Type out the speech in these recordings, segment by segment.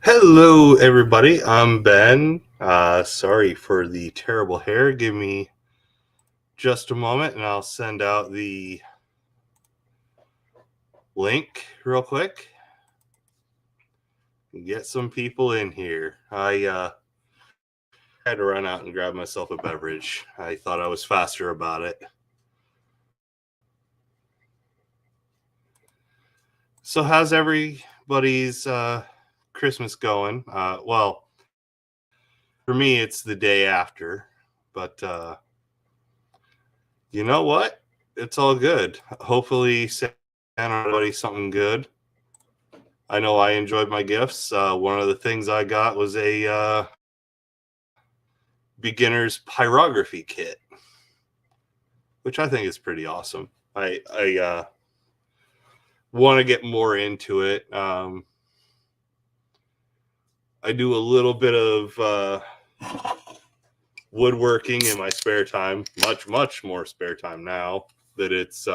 Hello, everybody. I'm Ben. Sorry for the terrible hair. Give me just a moment and I'll send out the link real quick and get some people in here. I had to run out and grab myself a beverage. I thought I was faster about it. So, how's everybody's Christmas going? Well, for me, it's the day after, but you know what? It's all good. Hopefully, Santa everybody something good. I know I enjoyed my gifts. One of the things I got was a beginner's pyrography kit, which I think is pretty awesome. I want to get more into it. I do a little bit of woodworking in my spare time, much more spare time now that it's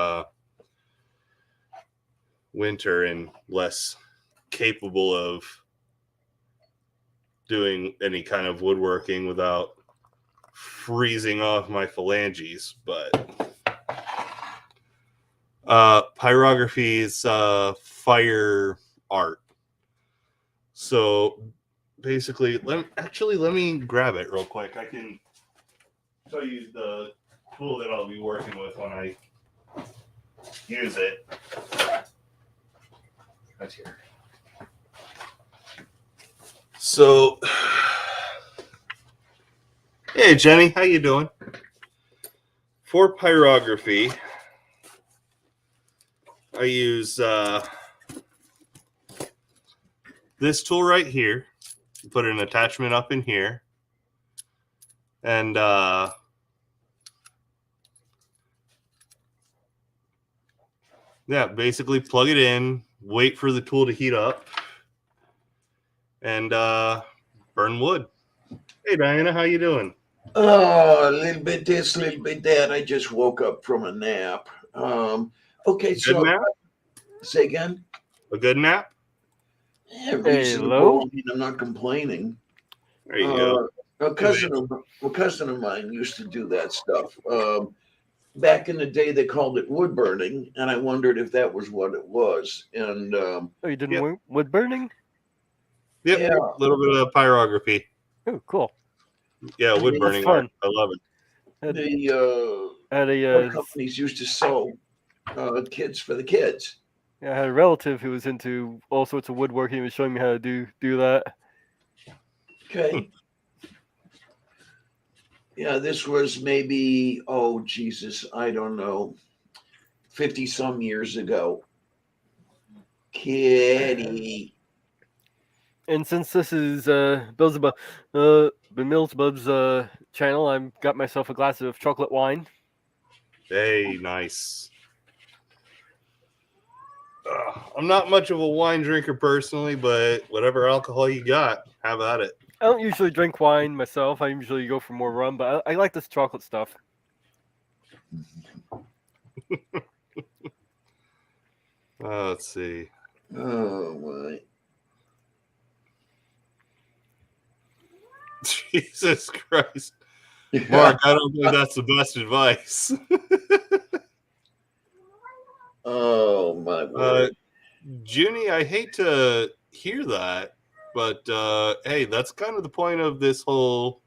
winter and less capable of doing any kind of woodworking without freezing off my phalanges. But pyrography is fire art. So basically, let me grab it real quick. I can show you the tool that I'll be working with when I use it. Right here. So, hey Jenny, how you doing? For pyrography, I use this tool right here. Put an attachment up in here, and yeah, basically plug it in, wait for the tool to heat up, and burn wood. Hey Diana, how you doing? Oh, a little bit this, a little bit that. I just woke up from a nap. Okay, Good so nap? say again. A good nap? Yeah, Hello? reasonable. I mean, I'm not complaining. There you go. Uh, a cousin of mine used to do that stuff. Back in the day, they called it wood burning, and I wondered if that was what it was. And Oh, you did Yep. wood burning? Yep, yeah, a little bit of pyrography. Oh, cool. Yeah, wood the That's burning art. fun. I love it. Had, the had toy a companies used to sew kits for the kids. I had a relative who was into all sorts of woodworking. He was showing me how to do that. Okay. Yeah, this was maybe, oh, Jesus, I don't know, 50 some years ago. Kitty. And since this is Bemilsbub's channel, I've got myself a glass of chocolate wine. Hey, nice. I'm not much of a wine drinker personally, but whatever alcohol you got, have at it. I don't usually drink wine myself. I usually go for more rum, but I like this chocolate stuff. Let's see. Oh, my. Jesus Christ. Mark, I don't think that's the best advice. Oh, my word. Junie, I hate to hear that, but hey, that's kind of the point of this whole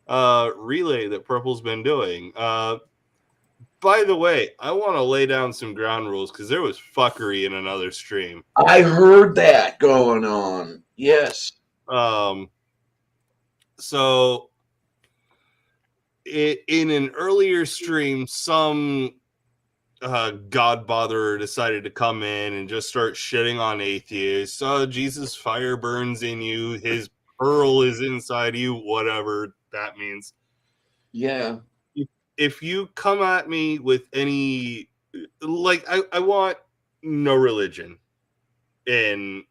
relay that Purple's been doing. By the way, I want to lay down some ground rules because there was fuckery in another stream. I heard that going on. Yes. So in an earlier stream, some God botherer decided to come in and just start shitting on atheists. Oh, Jesus, fire burns in you. His pearl is inside you. Whatever that means. Yeah. If you come at me with any, like, I want no religion in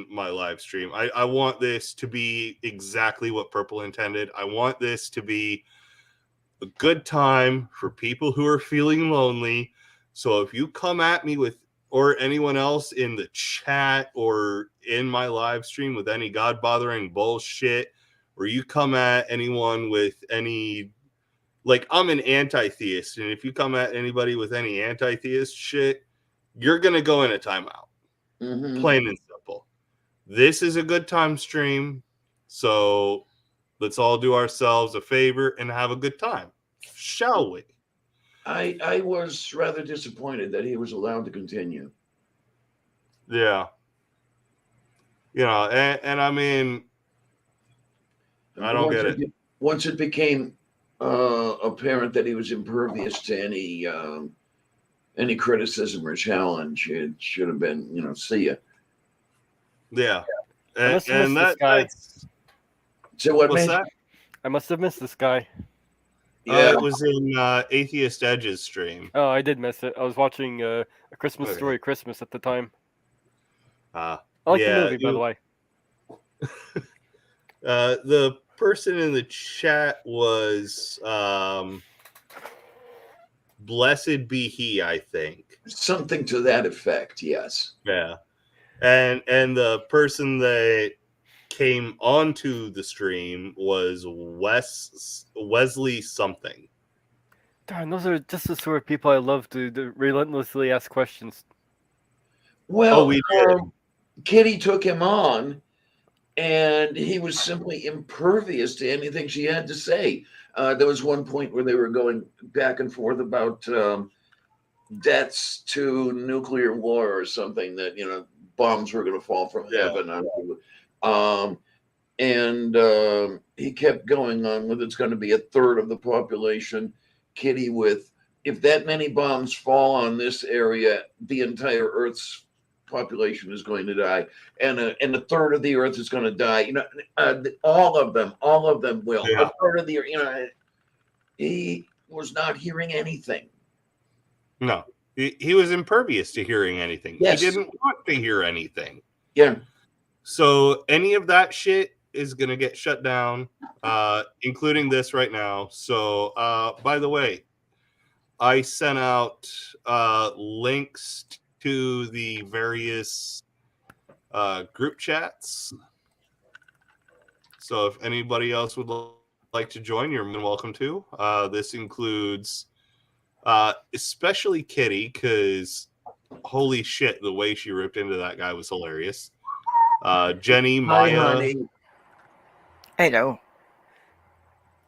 my live stream. I want this to be exactly what Purple intended. I want this to be a good time for people who are feeling lonely. So if you come at me with or anyone else in the chat or in my live stream with any God bothering bullshit, or you come at anyone with any, like, I'm an anti-theist, and if you come at anybody with any anti-theist shit, you're gonna go in a timeout. Mhm. Plain and simple. This is a good time stream, so let's all do ourselves a favor and have a good time, shall we? I was rather disappointed that he was allowed to continue. Yeah. You know, and I mean, I don't get it. Once it became apparent that he was impervious to any criticism or challenge, it should have been, see ya. Yeah. I must have missed this guy. So what, What's man? that? I must have missed this guy. Yeah. It was in Atheist Edge's stream. Oh, I did miss it. I was watching A Christmas Okay. Story Christmas at the time. I I like the movie, by the way. The person in the chat was Blessed Be He, I think. Something to that effect, yes. Yeah. And the person that came onto the stream was Wesley something. Darn, those are just the sort of people I love to relentlessly ask questions. Well, we did. Kitty took him on, and he was simply impervious to anything she had to say. There was one point where they were going back and forth about deaths to nuclear war or something, that bombs were going to fall from heaven. And he kept going on with it's going to be a third of the population. Kitty with, if that many bombs fall on this area, the entire Earth's population is going to die, and a third of the Earth is going to die. All of them will. Yeah. A third of the he was not hearing anything. No, he was impervious to hearing anything. Yes. He didn't want to hear anything. Yeah. So any of that shit is going to get shut down, including this right now. So, by the way, I sent out links to the various group chats. So if anybody else would like to join, you're more than welcome to. This includes especially Kitty, because holy shit, the way she ripped into that guy was hilarious. Jenny, Maya. Hi, honey. Hello.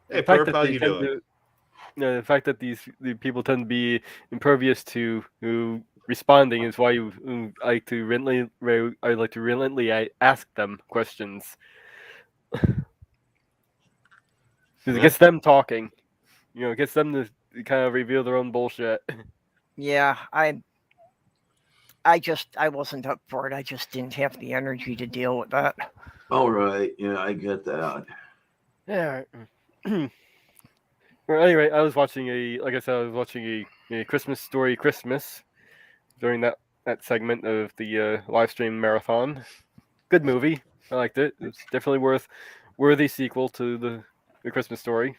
Hey, Purp, how you doing? The fact that the people tend to be impervious to responding is why I like to relentlessly ask them questions. Because it gets them talking. It gets them to kind of reveal their own bullshit. Yeah, I wasn't up for it. I just didn't have the energy to deal with that. All right. Yeah, I get that. Yeah. Well, anyway, I was watching a Christmas Story Christmas during that segment of the live stream marathon. Good movie. I liked it. It's definitely worthy sequel to the Christmas Story.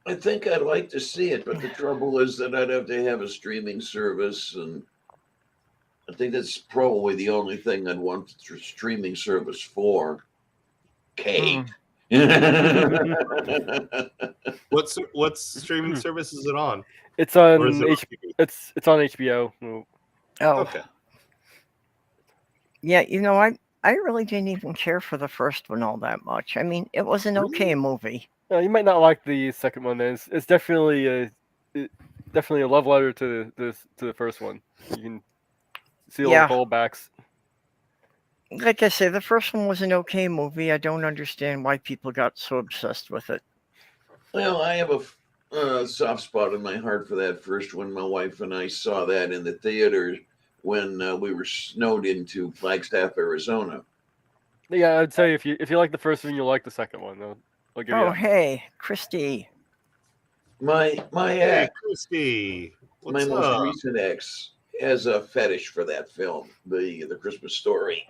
I think I'd like to see it, but the trouble is that I'd have to have a streaming service, and I think that's probably the only thing I'd want the streaming service for. Cake. What streaming service is it on? It's on Or is it it's on HBO. Oh. Okay. Yeah, I really didn't even care for the first one all that much. I mean, it was an okay movie. You might not like the second one. It's definitely a love letter to the first one. You can see all the callbacks. Like I say, the first one was an okay movie. I don't understand why people got so obsessed with it. Well, I have a soft spot in my heart for that first one. My wife and I saw that in the theater when we were snowed into Flagstaff, Arizona. Yeah, I'd say if you like the first one, you'll like the second one. I'll give you that. Hey, Christy. My ex, Christy. my most recent ex, has a fetish for that film, the Christmas Story.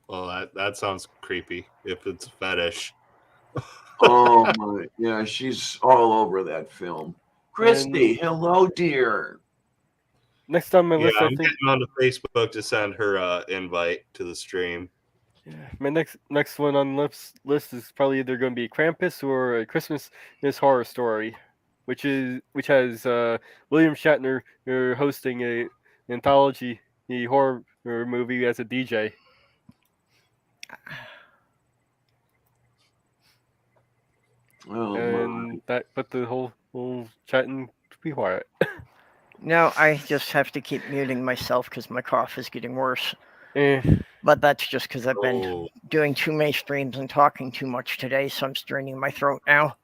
Well, that sounds creepy if it's a fetish. Oh my, yeah, she's all over that film. Christy, hello, dear. Next on my Yeah, list, I I'm think getting onto Facebook to send her invite to the stream. my next one on the list is probably either going to be Krampus or A Christmas Horror Story, which has William Shatner hosting a anthology horror movie as a DJ. Oh, And that put the whole chatting to be quiet. No, I just have to keep muting myself because my cough is getting worse. Eh, But that's just because I've been Oh, doing too many streams and talking too much today, so I'm straining my throat now.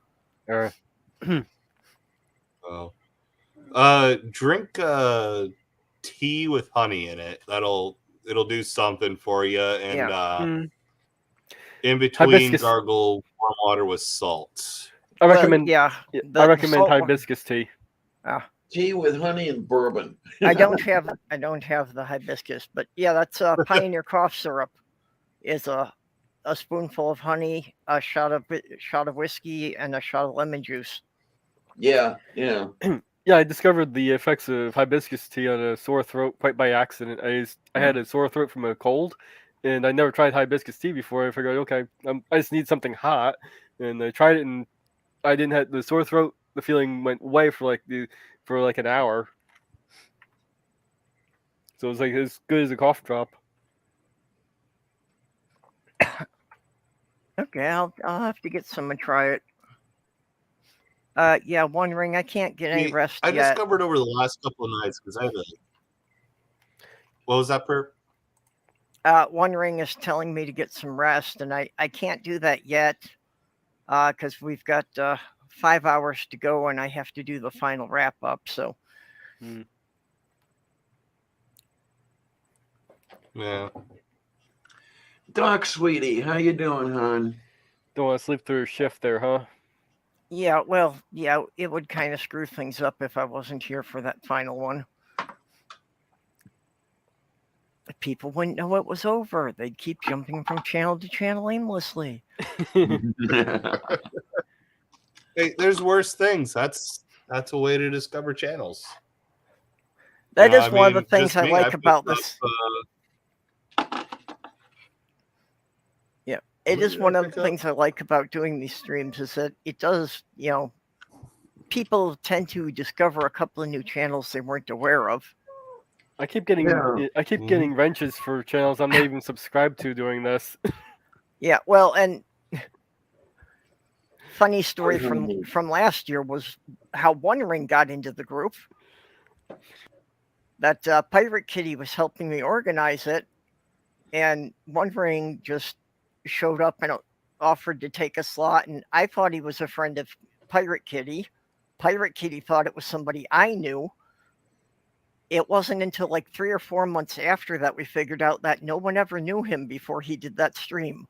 oh. Drink tea with honey in it. It'll do something for you. And mm, in between, hibiscus. gargle warm water with salt. I Well, recommend. yeah, I the recommend salt one- hibiscus tea. tea with honey and bourbon. I don't have the hibiscus, but yeah, that's Pioneer cough syrup. Is a spoonful of honey, a shot of whiskey, and a shot of lemon juice. Yeah. Yeah, I discovered the effects of hibiscus tea on a sore throat quite by accident. I had a sore throat from a cold, and I never tried hibiscus tea before. I figured, okay, I just need something hot, and I tried it, and I didn't have the sore throat. The feeling went away for like an hour. So it was like as good as a cough drop. Okay, I'll have to get some and try it. Yeah, wondering I can't get any rest I yet. discovered over the last couple of nights because I had a. What was that, Perp? Wondering is telling me to get some rest, and I can't do that yet because we've got 5 hours to go, and I have to do the final wrap up. So Yeah. Doc, sweetie, how you doing, hon? Don't want to sleep through a shift there, huh? yeah, well, yeah, it would kind of screw things up if I wasn't here for that final one. People wouldn't know it was over. They'd keep jumping from channel to channel aimlessly. Hey, there's worse things. That's a way to discover channels. That You know, is one of the things just I me, like picked about up, this. It is one of the things I like about doing these streams is that it does, people tend to discover a couple of new channels they weren't aware of. I keep getting getting wrenches for channels I'm not even subscribed to doing this. Yeah, well, and funny story from last year was how One Ring got into the group. That Pirate Kitty was helping me organize it, and One Ring just showed up and offered to take a slot, and I thought he was a friend of Pirate Kitty. Pirate Kitty thought it was somebody I knew. It wasn't until like 3 or 4 months after that we figured out that no one ever knew him before he did that stream.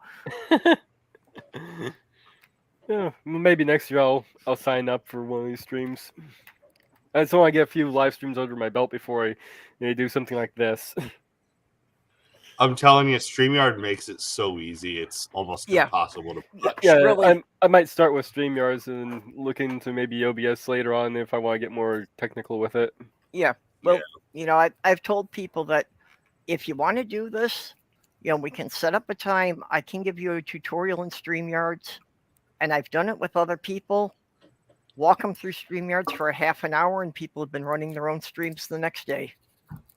Yeah, maybe next year I'll sign up for one of these streams. I just want to get a few live streams under my belt before I do something like this. I'm telling you, StreamYard makes it so easy. It's almost impossible to watch. Yeah, really... I might start with StreamYards and look into maybe OBS later on if I want to get more technical with it. Yeah. Well, I've told people that if you want to do this, we can set up a time. I can give you a tutorial in StreamYards, and I've done it with other people. Walk them through StreamYards for a half an hour, and people have been running their own streams the next day.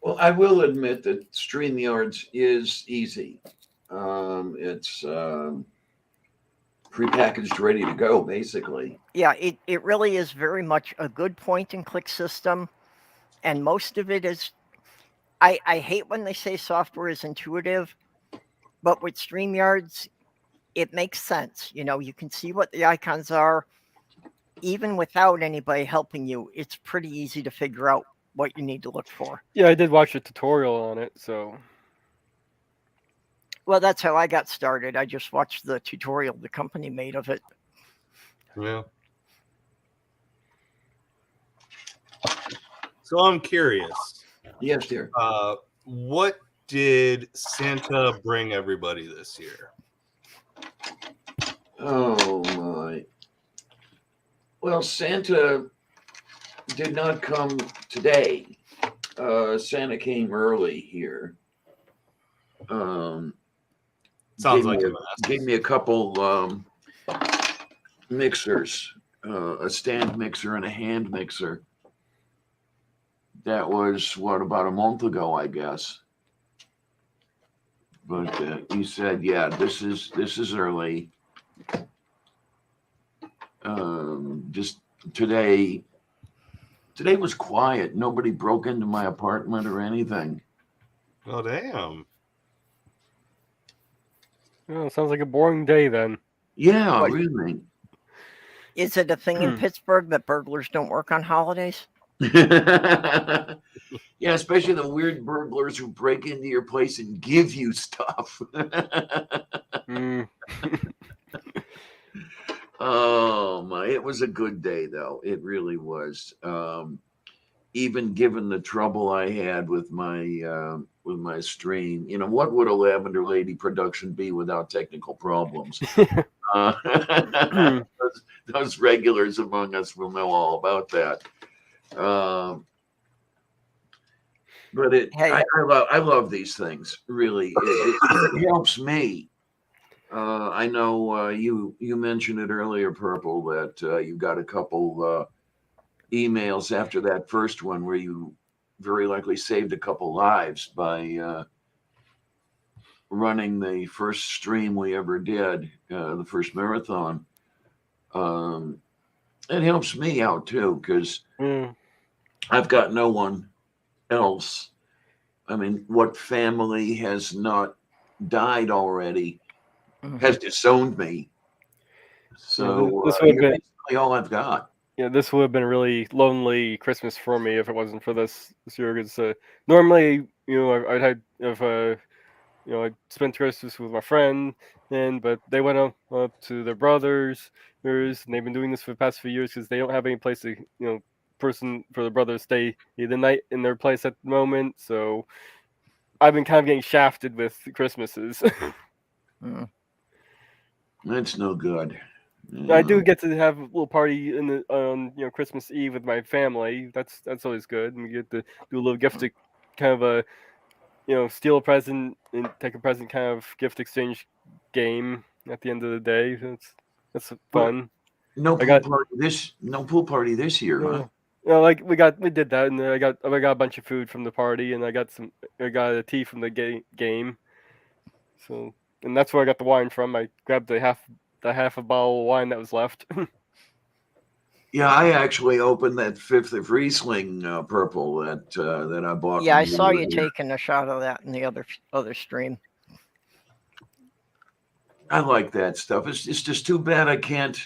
Well, I will admit that StreamYards is easy. It's prepackaged, ready to go, basically. Yeah, it really is very much a good point-and-click system, and most of it is... I hate when they say software is intuitive, but with StreamYards, it makes sense. You can see what the icons are. Even without anybody helping you, it's pretty easy to figure out what you need to look for. Yeah, I did watch a tutorial on it, so... Well, that's how I got started. I just watched the tutorial the company made of it. Yeah. So I'm curious. Yes, dear. What did Santa bring everybody this year? Oh, my. Well, Santa did not come today. Santa came early here. Sounds Gave like me a a, mess. gave me a couple mixers, a stand mixer and a hand mixer. That was about a month ago, I guess. But he said, "Yeah, this is early. Just today was quiet. Nobody broke into my apartment or anything." Oh damn! Oh, sounds like a boring day then. Yeah, What? really. Is it a thing in Pittsburgh that burglars don't work on holidays? Yeah, especially the weird burglars who break into your place and give you stuff. Mm. Oh my! It was a good day, though. It really was. Even given the trouble I had with my stream, what would a Lavender Lady production be without technical problems? Those regulars among us will know all about that. But Hey. I love these things. Really, it helps me. I know you mentioned it earlier, Purple, that you got a couple emails after that first one where you very likely saved a couple lives by running the first stream we ever did, the first marathon. It helps me out too because I've got no one else. I mean, what family has not died already has disowned me. So this would have you're been basically all I've got. this would have been a really lonely Christmas for me if it wasn't for this year. Because normally, I'd had if I spent Christmas with my friend, but they went up to their brothers, and they've been doing this for the past few years because they don't have any place to person for the brother to stay the night in their place at the moment. So I've been kind of getting shafted with Christmases. That's no good. I do get to have a little party on Christmas Eve with my family. That's always good. And we get to do a little gift, kind of a steal a present and take a present kind of gift exchange game at the end of the day. That's fun. No pool party this year, huh? Like we did that, and then I got a bunch of food from the party, and I got a tea from the game. So, and that's where I got the wine from. I grabbed the half a bottle of wine that was left. Yeah, I actually opened that fifth of Riesling Purple that I bought. Yeah, I saw you taking a shot of that in the other stream. I like that stuff. It's just too bad I can't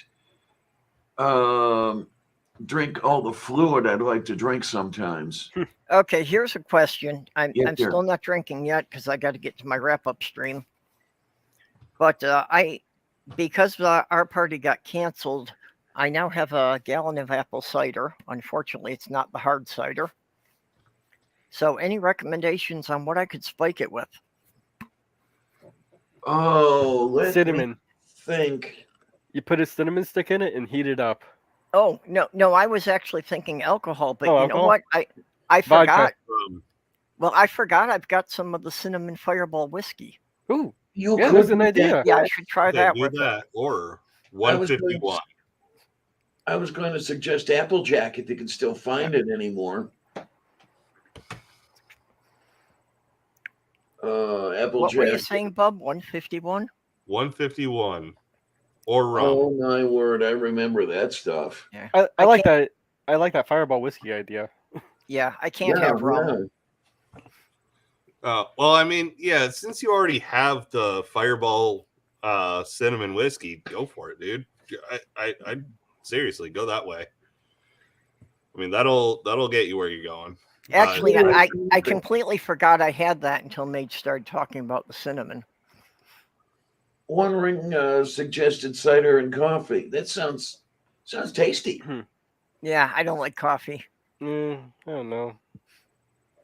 drink all the fluid I'd like to drink sometimes. Okay, here's a question. I'm Yes, sir. still not drinking yet because I got to get to my wrap-up stream. But because our party got canceled, I now have a gallon of apple cider. Unfortunately, it's not the hard cider. So any recommendations on what I could spike it with? Oh, let cinnamon. me think. You put a cinnamon stick in it and heat it up. Oh, no, I was actually thinking alcohol, but you alcohol? know what? I forgot. Vodka. Well, I forgot I've got some of the cinnamon fireball whiskey. Ooh, You yeah, could that's an do idea. that. Yeah, I should try that Do with that or I was 151. I was going to suggest Applejack if you can still find it anymore. Applejack. What were you saying, Bub? 151? 151 or rum. Oh my word! I remember that stuff. Yeah. I like that. I like that fireball whiskey idea. Yeah, I can't have rum. Well, I mean, yeah, since you already have the Fireball cinnamon whiskey, go for it, dude. I seriously go that way. I mean, that'll get you where you're going. Actually, I completely forgot I had that until Mage started talking about the cinnamon. One Ring suggested cider and coffee. That sounds tasty. Yeah, I don't like coffee. I don't know.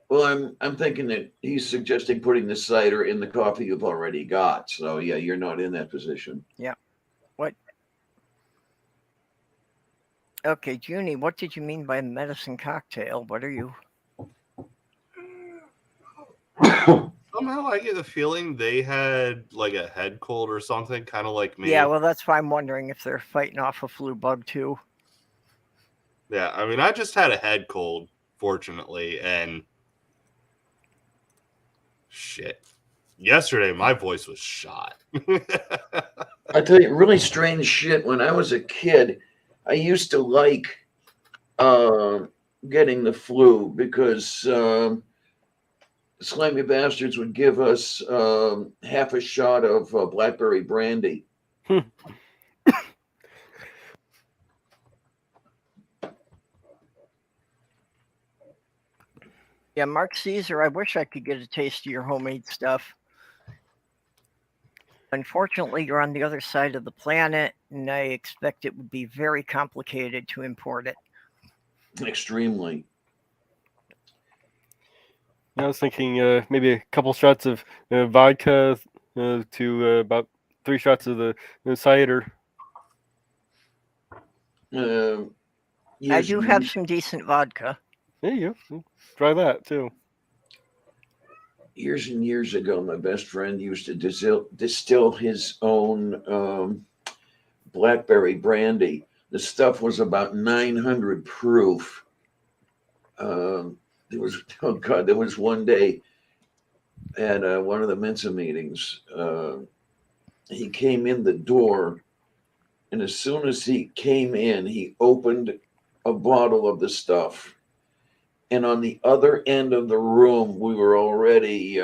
Well, I'm thinking that he's suggesting putting the cider in the coffee you've already got. So yeah, you're not in that position. Yeah. What? Okay, Junie, what did you mean by medicine cocktail? What are you? Somehow I get the feeling they had like a head cold or something, kind of like me. Yeah, well, that's why I'm wondering if they're fighting off a flu bug too. Yeah, I mean, I just had a head cold, fortunately, and shit. Yesterday, my voice was shot. I tell you, really strange shit. When I was a kid, I used to like getting the flu because slimy bastards would give us half a shot of blackberry brandy. Yeah, Mark Caesar, I wish I could get a taste of your homemade stuff. Unfortunately, you're on the other side of the planet, and I expect it would be very complicated to import it. Extremely. I was thinking maybe a couple shots of vodka to about 3 shots of the cider. I Years do and have some decent vodka. There you go. Try that too. years and years ago, my best friend used to distill his own blackberry brandy. The stuff was about 900 proof. There was, oh God, there was one day at one of the Mensa meetings. He came in the door, and as soon as he came in, he opened a bottle of the stuff. And on the other end of the room, we were already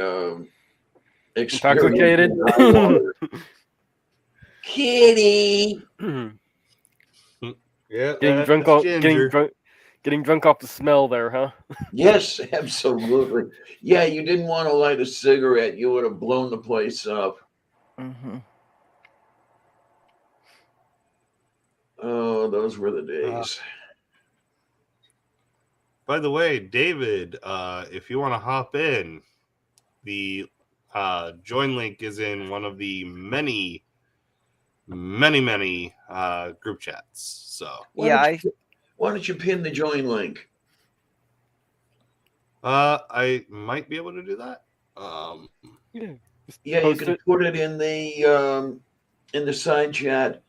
Intoxicated. Kitty. Yeah, Getting drunk off getting drunk off the smell there, huh? Yes, absolutely. Yeah, you didn't want to light a cigarette. You would have blown the place up. Mm-hmm. Oh, those were the days. By the way, David, if you want to hop in, the join link is in one of the many group chats. So Why don't you pin the join link? I might be able to do that. Yeah, you can put it in the side chat,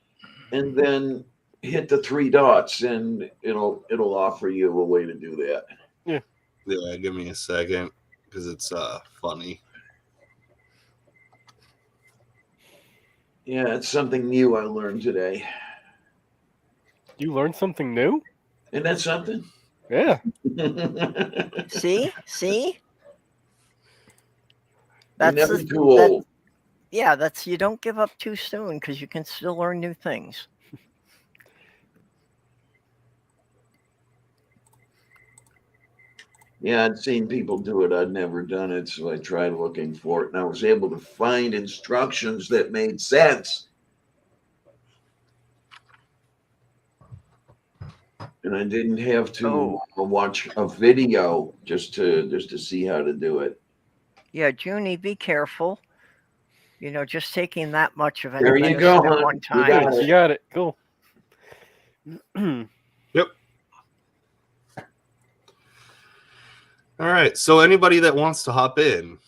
and then hit the 3 dots, and it'll offer you a way to do that. Yeah, give me a second because it's funny. Yeah, it's something new I learned today. You learned something new? Isn't that something? Yeah. See? You're never too old. That's you don't give up too soon because you can still learn new things. Yeah, I'd seen people do it. I'd never done it, so I tried looking for it, and I was able to find instructions that made sense. And I didn't have to watch a video just to see how to do it. Yeah, Junie, be careful. Just taking that much of it There you go, at one time. You got it. Cool. Yep. All right. So anybody that wants to hop in,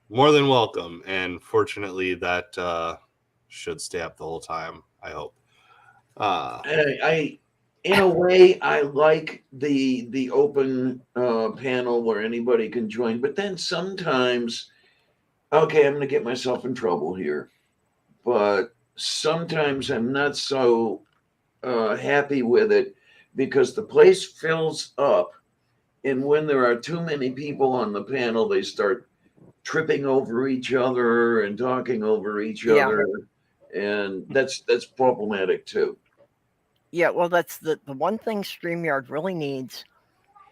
more than welcome. And fortunately, that should stay up the whole time, I hope. I in a way, I like the open panel where anybody can join, but then sometimes, okay, I'm going to get myself in trouble here, but sometimes I'm not so happy with it because the place fills up, and when there are too many people on the panel, they start tripping over each other and talking over each other, and that's problematic too. Yeah, well, that's the one thing StreamYard really needs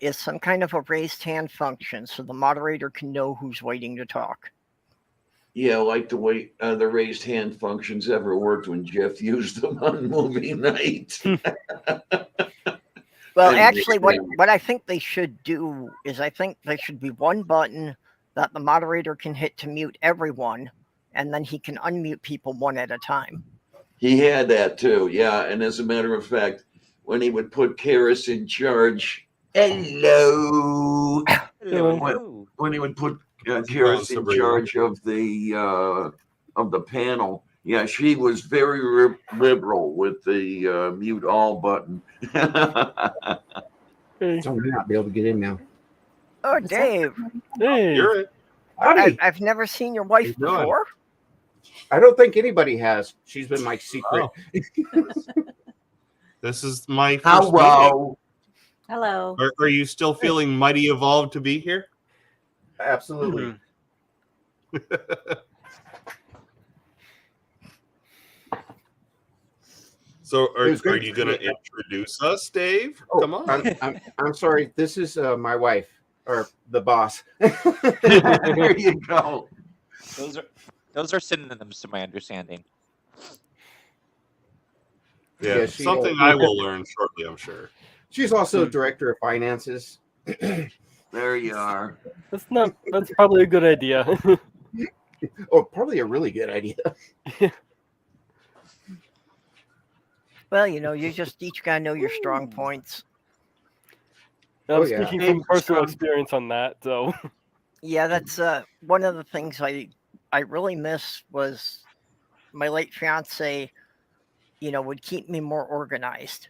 is some kind of a raised hand function so the moderator can know who's waiting to talk. Yeah, like the way the raised hand functions ever worked when Jeff used them on movie night. Well, actually, what I think they should do is I think there should be one button that the moderator can hit to mute everyone, and then he can unmute people one at a time. He had that too, yeah. And as a matter of fact, when he would put Karis in charge, hello. When he would put Kira's in Sabrina. charge of the panel. Yeah, she was very liberal with the mute all button. Hey, So I'm not be able to get in now. Oh, What's that? Dave, hey. You're it. Howdy. I've never seen your wife you doing? before. I don't think anybody has. She's been my secret. Oh. This is my first meeting. Hello. Hello. Are you still feeling mighty evolved to be here? Absolutely. So It was are great you to going to meet you. introduce us, Dave? Oh, Come on. I'm sorry. This is my wife, or the boss. There you go. Those are synonyms to my understanding. Yeah, Yeah, she- something I will learn shortly, I'm sure. She's also director of finances. There you are. That's probably a good idea. Oh, probably a really good idea. Well, you just each gotta know your strong points. I'm Oh, yeah. speaking from Hey, personal Scrum. experience on that, so Yeah, that's one of the things I really miss was my late fiance, would keep me more organized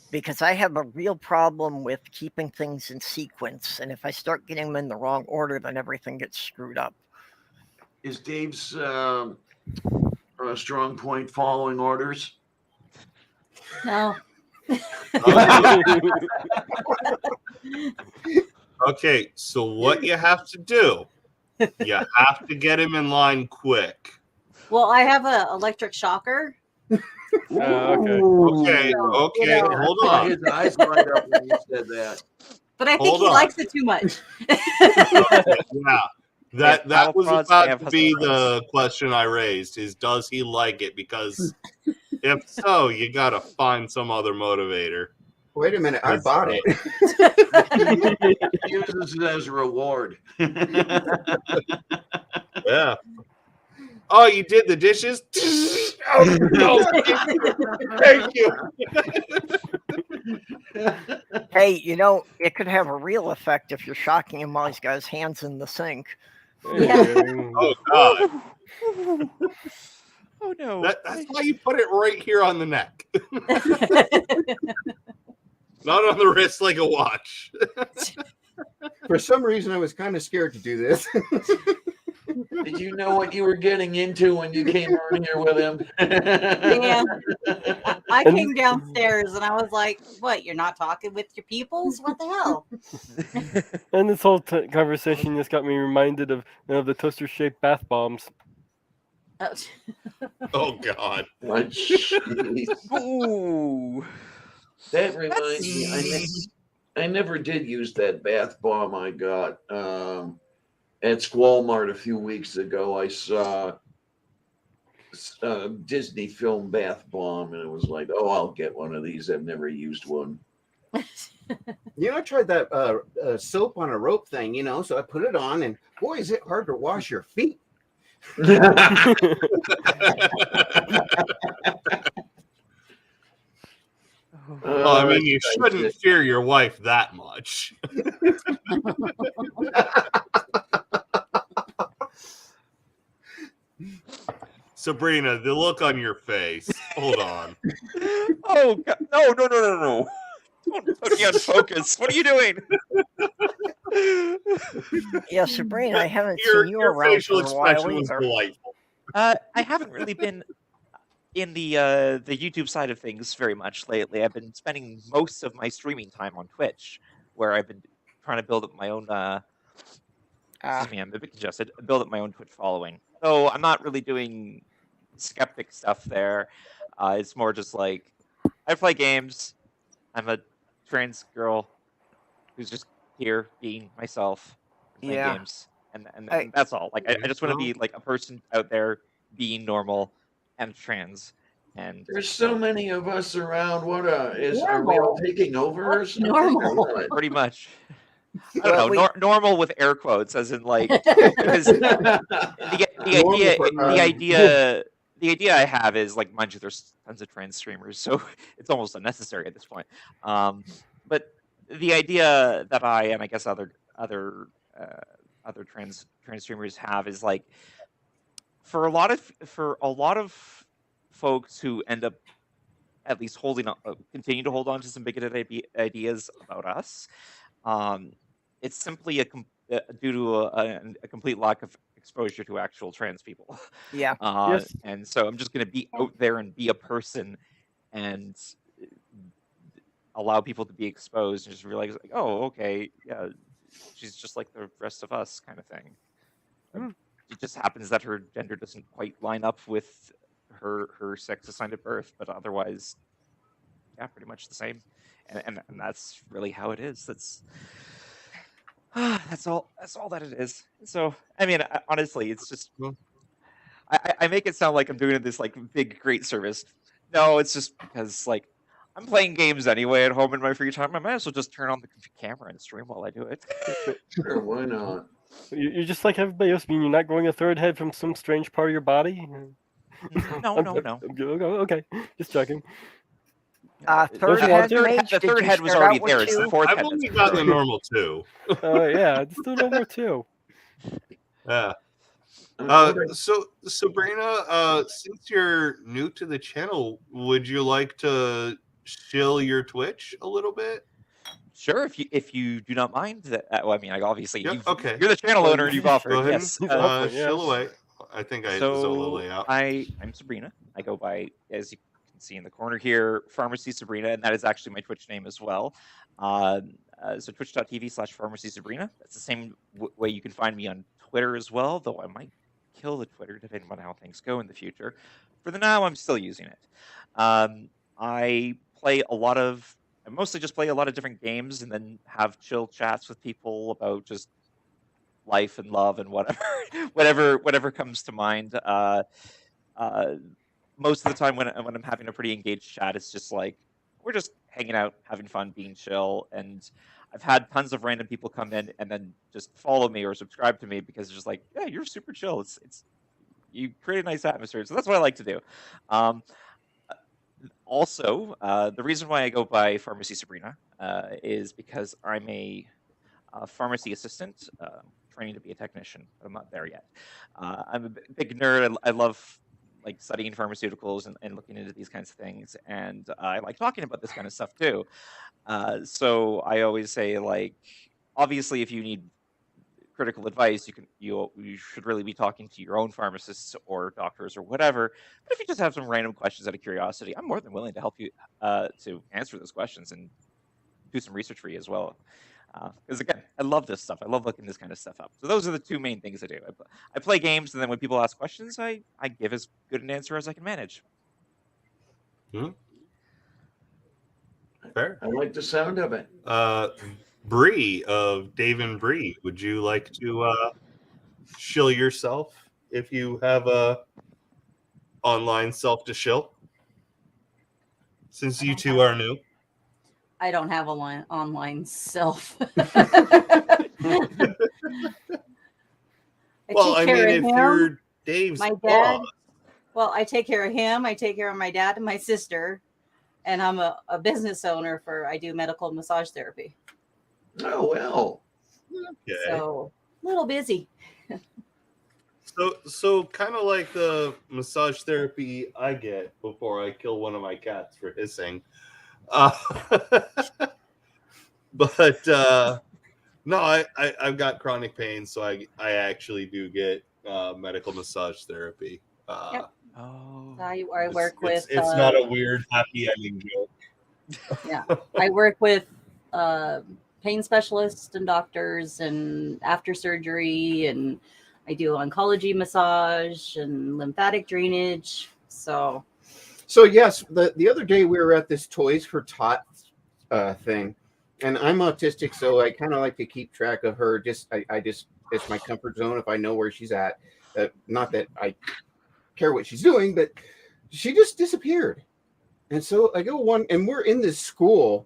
because I have a real problem with keeping things in sequence, and if I start getting them in the wrong order, then everything gets screwed up. Is Dave's strong point following orders? No. Okay, so what you have to do, you have to get him in line quick. Well, I have an electric shocker. okay. Okay, So, okay, hold Oh, on. his eyes light up when you said that. But I think Hold he on. likes it too much. Yeah. That battle was prods, about they have to be hustle the question I raised is does he like it? Because if so, you gotta find some other motivator. Wait a minute. I bought it. He uses it as a reward. Yeah. Oh, you did the dishes? Oh, no, thank you. Hey, it could have a real effect if you're shocking him while he's got his hands in the sink. Oh God. Oh no! That's why you put it right here on the neck. Not on the wrist like a watch. For some reason, I was kind of scared to do this. Did you know what you were getting into when you came on here with him? Yeah. I came downstairs and I was like, "What? You're not talking with your peoples? What the hell?" And this whole conversation just got me reminded of the toaster-shaped bath bombs. Oh God. Oh, jeez. Ooh. That reminds me, I never did use that bath bomb I got at Walmart a few weeks ago. I saw a Disney film bath bomb, and it was like, oh, I'll get one of these. I've never used one. I tried that soap on a rope thing, so I put it on, and boy, is it hard to wash your feet. Well, I mean, you shouldn't fear your wife that much. Sabrina, the look on your face. Hold on. Oh God. No! Don't put me on focus. What are you doing? Yeah, Sabrina, I haven't Your seen you around facial for a while expression was either. delightful. I haven't really been in the YouTube side of things very much lately. I've been spending most of my streaming time on Twitch, where I've been trying to build up my own. Excuse me, I'm a bit congested. Build up my own Twitch following. So I'm not really doing skeptic stuff there. It's more just like I play games. I'm a trans girl who's just here being myself, playing Yeah. games, and that's all. Like I just want to be like a person out there being normal and trans. And There's so many of us around. Are we all Normal. taking over or What's something? normal? Or what? pretty much. I Well, don't know, normal with air quotes, as in like because the idea I have is like, mind you, there's tons of trans streamers, so it's almost unnecessary at this point. But the idea that I and I guess other other trans streamers have is like for a lot of folks who end up at least continue to hold on to some bigoted ideas about us. It's simply due to a complete lack of exposure to actual trans people. Yeah. Yes. And so I'm just going to be out there and be a person and allow people to be exposed and just realize, like, oh, okay, yeah, she's just like the rest of us, kind of thing. It just happens that her gender doesn't quite line up with her sex assigned at birth, but otherwise, yeah, pretty much the same. And that's really how it is. That's all that it is. So I mean, honestly, it's just I make it sound like I'm doing this like big great service. No, it's just because like I'm playing games anyway at home in my free time. I might as well just turn on the camera and stream while I do it. Sure, why not? You're just like everybody else. I mean, you're not growing a third head from some strange part of your body. No. Okay, just checking. Third you head, want to? Mage, The did third you head was start already out with there. It's the two? fourth I've head. only that's got the growing. normal 2. Yeah, just do number 2. Yeah. So Sabrina, since you're new to the channel, would you like to shill your Twitch a little bit? Sure, if you do not mind that. Well, I mean, obviously, Yep, okay. you're the channel owner and you've offered. Go ahead Yes. and Offering, yeah. shill away. I think I hit the Zolo layout. I'm Sabrina. I go by, as you can see in the corner here, Pharmacy Sabrina, and that is actually my Twitch name as well. So twitch.tv/Pharmacy Sabrina. That's the same way you can find me on Twitter as well, though I might kill the Twitter depending on how things go in the future. For the now, I'm still using it. I mostly just play a lot of different games and then have chill chats with people about just life and love and whatever comes to mind. Most of the time when I'm having a pretty engaged chat, it's just like we're just hanging out, having fun, being chill. And I've had tons of random people come in and then just follow me or subscribe to me because it's just like, yeah, you're super chill. It's you create a nice atmosphere. So that's what I like to do. Also, the reason why I go by Pharmacy Sabrina is because I'm a pharmacy assistant, training to be a technician, but I'm not there yet. I'm a big nerd. I love like studying pharmaceuticals and looking into these kinds of things, and I like talking about this kind of stuff too. So I always say, like, obviously, if you need critical advice, you should really be talking to your own pharmacists or doctors or whatever. But if you just have some random questions out of curiosity, I'm more than willing to help you to answer those questions and do some research for you as well. Because again, I love this stuff. I love looking this kind of stuff up. So those are the two main things I do. I play games, and then when people ask questions, I give as good an answer as I can manage. Fair. I like the sound of it. Bree of Dave and Bree, would you like to shill yourself if you have a online self to shill? Since you two are new. I don't have online self. Well, I mean, if you're Dave's my dad, boss. well, I take care of him. I take care of my dad and my sister, and I'm a business owner I do medical massage therapy. Oh, well. Okay. So a little busy. So kind of like the massage therapy I get before I kill one of my cats for hissing. But no, I've got chronic pain, so I actually do get medical massage therapy. Yep. Oh. I work with. It's not a weird happy ending joke. Yeah, I work with pain specialists and doctors, and after surgery, and I do oncology massage and lymphatic drainage. So yes, the other day we were at this Toys for Tots thing, and I'm autistic, so I kind of like to keep track of her. I just it's my comfort zone if I know where she's at. Not that I care what she's doing, but she just disappeared. And so I go and we're in this school,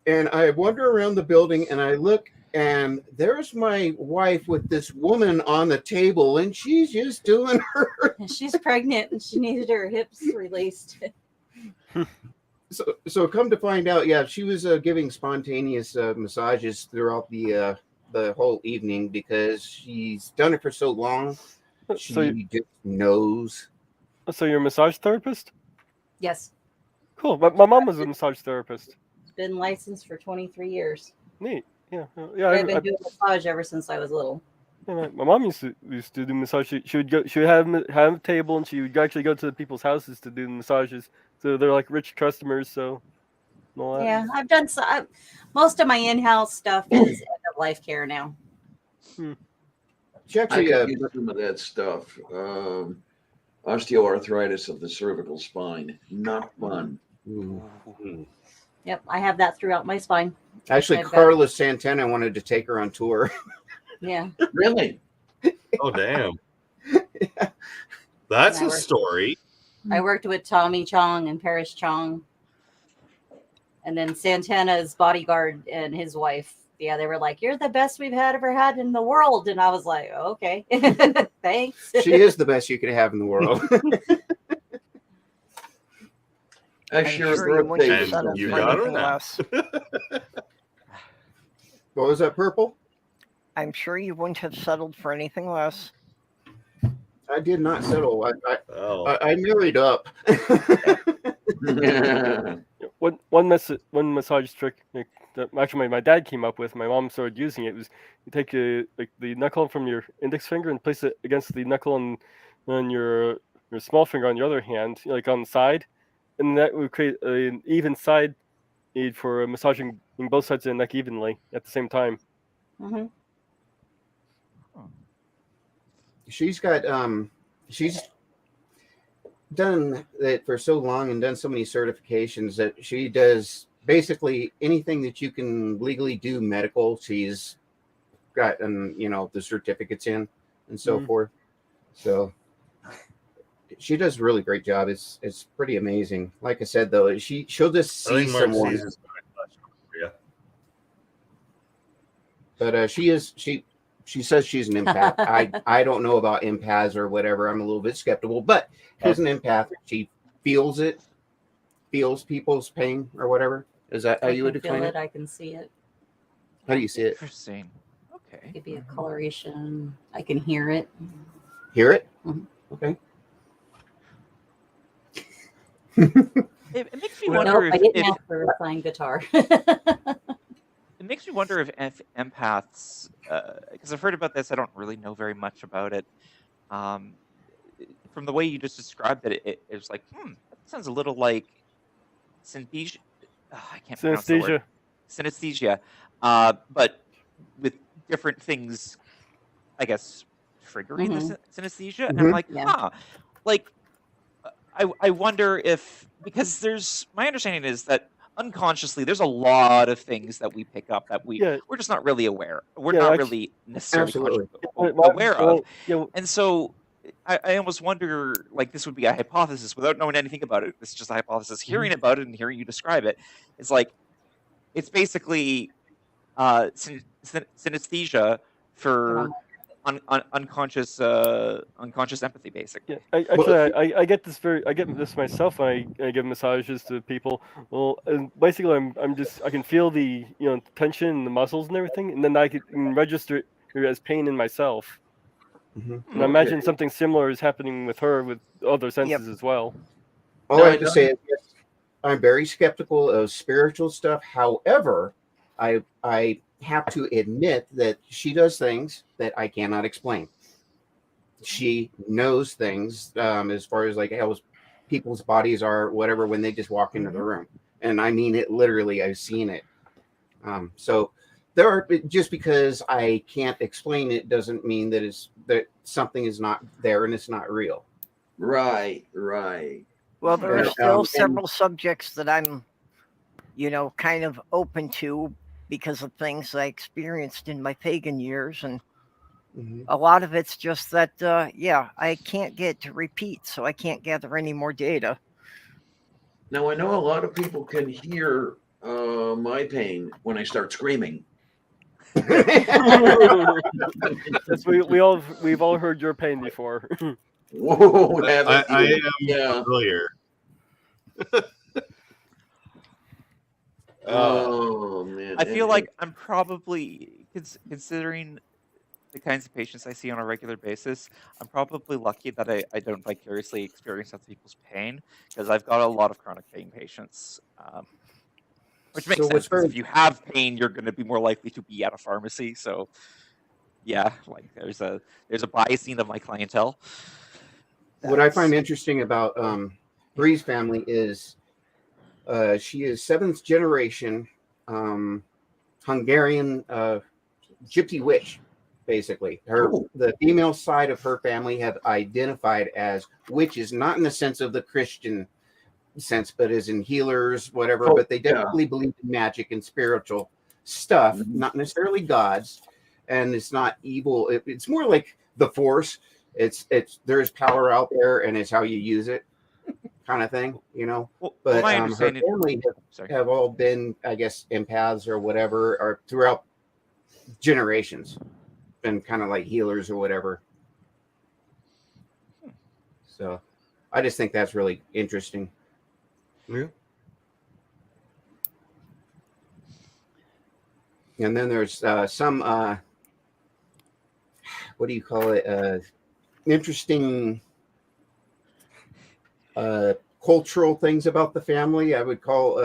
and I wander around the building, and I look, and there's my wife with this woman on the table, and she's just doing her. and she's pregnant, and she needed her hips released. So come to find out, yeah, she was giving spontaneous massages throughout the the whole evening because she's done it for so long. She So, just knows. so you're a massage therapist? Yes, Cool. My mom was a massage therapist. been licensed for 23 years. Neat. Yeah. I've been doing massage ever since I was little. Yeah, my mom used to do massage. She would go. She would have a table, and she would actually go to the people's houses to do the massages. So they're like rich customers. So and all that. Yeah, I've done most of my in-house stuff is end of life care now. She I actually, could use some of that stuff. Osteoarthritis of the cervical spine. Not fun. Yep, I have that throughout my spine. actually, I've got- Carla Santana wanted to take her on tour. Yeah, Really? Oh damn. That's Yeah, a we're- story. I worked with Tommy Chong and Paris Chong, and then Santana's bodyguard and his wife. Yeah, they were like, "You're the best we've ever had in the world," and I was like, "Okay, thanks." She is the best you could have in the world. I I'm share sure you wouldn't have And settled you for got her anything now. less. What was that, Purple? I'm sure you wouldn't have settled for anything less. I did not settle. Oh, I married up. One massage trick that actually my dad came up with. My mom started using it. Was you take like the knuckle from your index finger and place it against the knuckle on your small finger on your other hand, like on the side, and that would create an even side aid for massaging both sides of the neck evenly at the same time. Mhm. She's got she's done that for so long and done so many certifications that she does basically anything that you can legally do medical. She's got the certificates in and so forth. So she does a really great job. It's pretty amazing. Like I said though, she'll just I see think Mark someone. sees his for you. But she says she's an empath. I don't know about empaths or whatever. I'm a little bit skeptical, but she's an empath. She feels people's pain or whatever. Is that how I you would can feel explain it. it? I can see it. How do you see it? Interesting. Okay. Give you a coloration. I can hear it. Hear it? Mhm. Okay. It makes me wonder Nope, I didn't if ask for a fine guitar. it makes me wonder if empaths, because I've heard about this, I don't really know very much about it. From the way you just described it, it's like, that sounds a little like synesthesia. I can't pronounce the word. Synesthesia, but with different things, I guess, triggering the synesthesia. And I'm like, Yeah. like, I wonder if, because my understanding is that unconsciously there's a lot of things that we pick up that we're just not really aware. We're not really necessarily aware of. And so I almost wonder, like, this would be a hypothesis without knowing anything about it. This is just a hypothesis. Hearing about it and hearing you describe it, it's like, it's basically synesthesia for unconscious empathy, basically. Yeah, I get this I get this myself when I give massages to people. Well, and basically I can feel the tension in the muscles and everything, and then I can register it as pain in myself. And I imagine something similar is happening with her with other senses as well. All I have to say is, yes, I'm very skeptical of spiritual stuff. However, I have to admit that she does things that I cannot explain. She knows things as far as like how people's bodies are, whatever, when they just walk into the room. And I mean it literally. I've seen it. So there are, just because I can't explain it doesn't mean that something is not there and it's not real. Right. Well, there are still several subjects that I'm, kind of open to because of things I experienced in my pagan years. And a lot of it's just that, I can't get to repeat, so I can't gather any more data. Now, I know a lot of people can hear my pain when I start screaming. Yes, we've all heard your pain before. Whoa, I am familiar. Oh man! I feel like I'm probably considering the kinds of patients I see on a regular basis, I'm probably lucky that I don't vicariously experience other people's pain because I've got a lot of chronic pain patients, which makes So sense what's because very if you have pain, you're going to be more likely to be at a pharmacy. So yeah, like there's a biasing of my clientele. what I find That's interesting about Bree's family is she is seventh generation Hungarian gypsy witch. Basically, Oh. the female side of her family have identified as witches, not in the sense of the Christian sense, but as in healers, whatever. Oh, But they yeah. definitely believe in magic and spiritual stuff, Mhm. not necessarily gods. And it's not evil. It's more like the Force. It's there's power out there, and it's how you use it, kind of thing, you know. well, But my her understanding. family Sorry. have all been, I guess, empaths or whatever, or throughout generations, been kind of like healers or whatever. So I just think that's really interesting. Yeah. And then there's some what do you call it? Interesting cultural things about the family. I would call,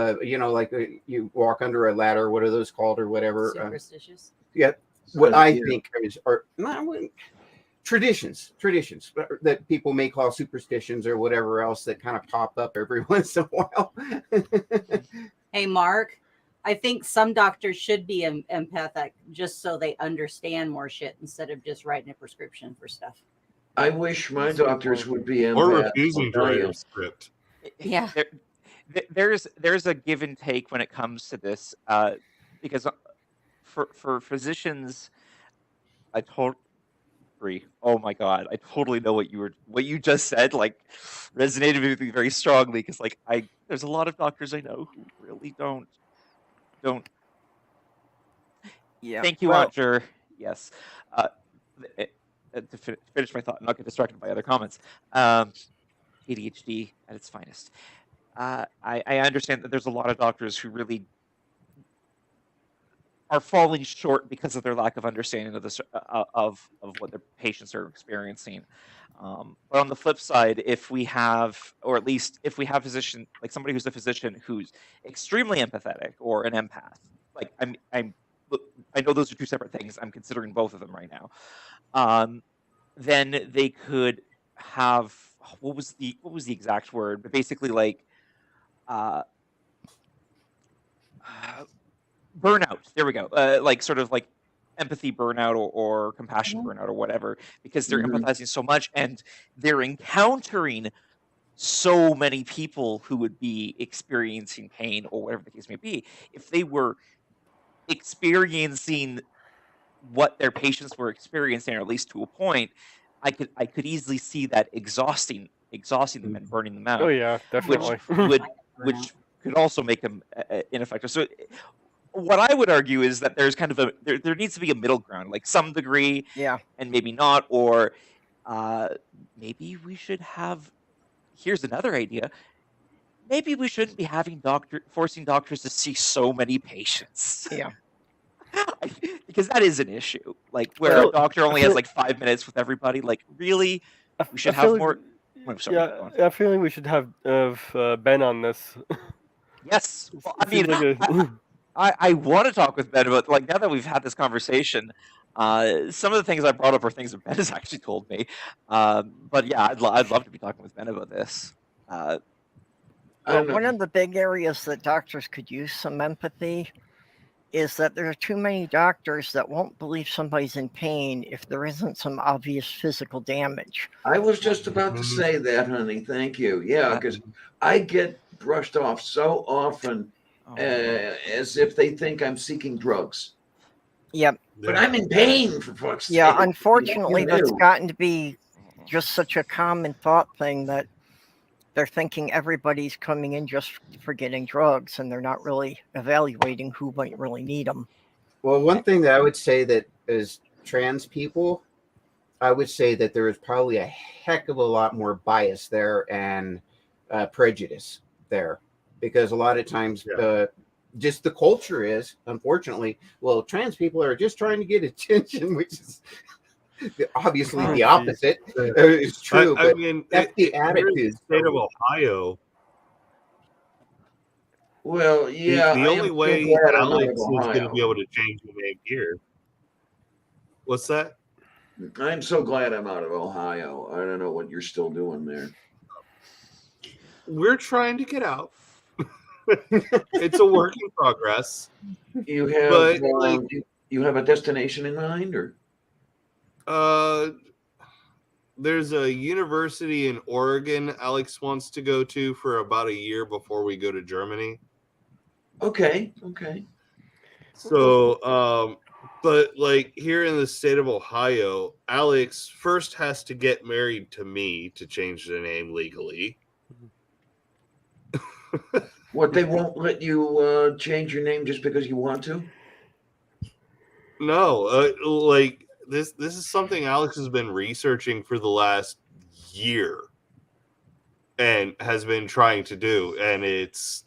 like you walk under a ladder. What are those called or whatever? Superstitious. Yeah, what I Yeah. think are not traditions that people may call superstitions or whatever else that kind of pop up every once in a while. Hey, Mark, I think some doctors should be empathic just so they understand more shit instead of just writing a prescription for stuff. I wish my doctors would be Or empaths. refusing to I write am. a script. Yeah. There's a give and take when it comes to this, because for physicians, I totally agree. Oh my god, I totally know what you just said. Like, resonated with me very strongly because like there's a lot of doctors I know who really don't. Yeah. Thank you, Well, Aunt Jer. Yes. Uh, to finish my thought, and not get distracted by other comments. ADHD at its finest. I understand that there's a lot of doctors who really are falling short because of their lack of understanding of this of what their patients are experiencing. But on the flip side, if we have, or at least if we have physician, like somebody who's a physician who's extremely empathetic or an empath, like I know those are two separate things. I'm considering both of them right now. Then they could have, what was the exact word? But basically, like uh, burnout. There we go. Like sort of like empathy burnout or compassion burnout or whatever, because they're Mhm. empathizing so much and they're encountering so many people who would be experiencing pain or whatever the case may be. If they were experiencing what their patients were experiencing, or at least to a point, I could easily see that exhausting them and burning them out. Oh yeah, definitely. Which could also make them ineffective. So what I would argue is that there's kind of there needs to be a middle ground, like some degree, yeah. and maybe not, or maybe we should have. Here's another idea. Maybe we shouldn't be forcing doctors to see so many patients. Yeah. Because that is an issue. Like where Well, a doctor only I has feel- like 5 minutes with everybody. Like really, we should I feel have like- more. Oh, sorry, go on. Yeah, I feel like we should have Ben on this. Yes. Well, I It mean, seems like I want to talk with Ben about, like, now that we've had this conversation, some of the things I brought up are things that Ben has actually told me. But yeah, I'd love to be talking with Ben about this. I Well, don't know. one of the big areas that doctors could use some empathy is that there are too many doctors that won't believe somebody's in pain if there isn't some obvious physical damage. I was just about to say that, honey. Thank you. Yeah, because I get brushed off so often Oh, as if they think I'm seeking drugs. Yep. But I'm in pain, for fuck's sake. Yeah, unfortunately, that's knew. gotten to be just such a common thought thing that they're thinking everybody's coming in just for getting drugs, and they're not really evaluating who might really need them. Well, one thing that I would say that is trans people, I would say that there is probably a heck of a lot more bias there and prejudice there, because a lot of times just the culture is, unfortunately, well, trans people are just trying to get attention, which is obviously Oh, the geez. opposite. It's true, I but mean, that's the here in the attitude. state of Ohio, Well, yeah, the I am only so way glad I'm out Alex of is going to be Ohio. able to change the name here. What's that? I'm so glad I'm out of Ohio. I don't know what you're still doing there. We're trying to get out. It's a work in progress. You have But, like- you have a destination in mind, or There's a university in Oregon Alex wants to go to for about a year before we go to Germany. okay. So, but like here in the state of Ohio, Alex first has to get married to me to change the name legally. What, they won't let you change your name just because you want to? No, like this is something Alex has been researching for the last year and has been trying to do, and it's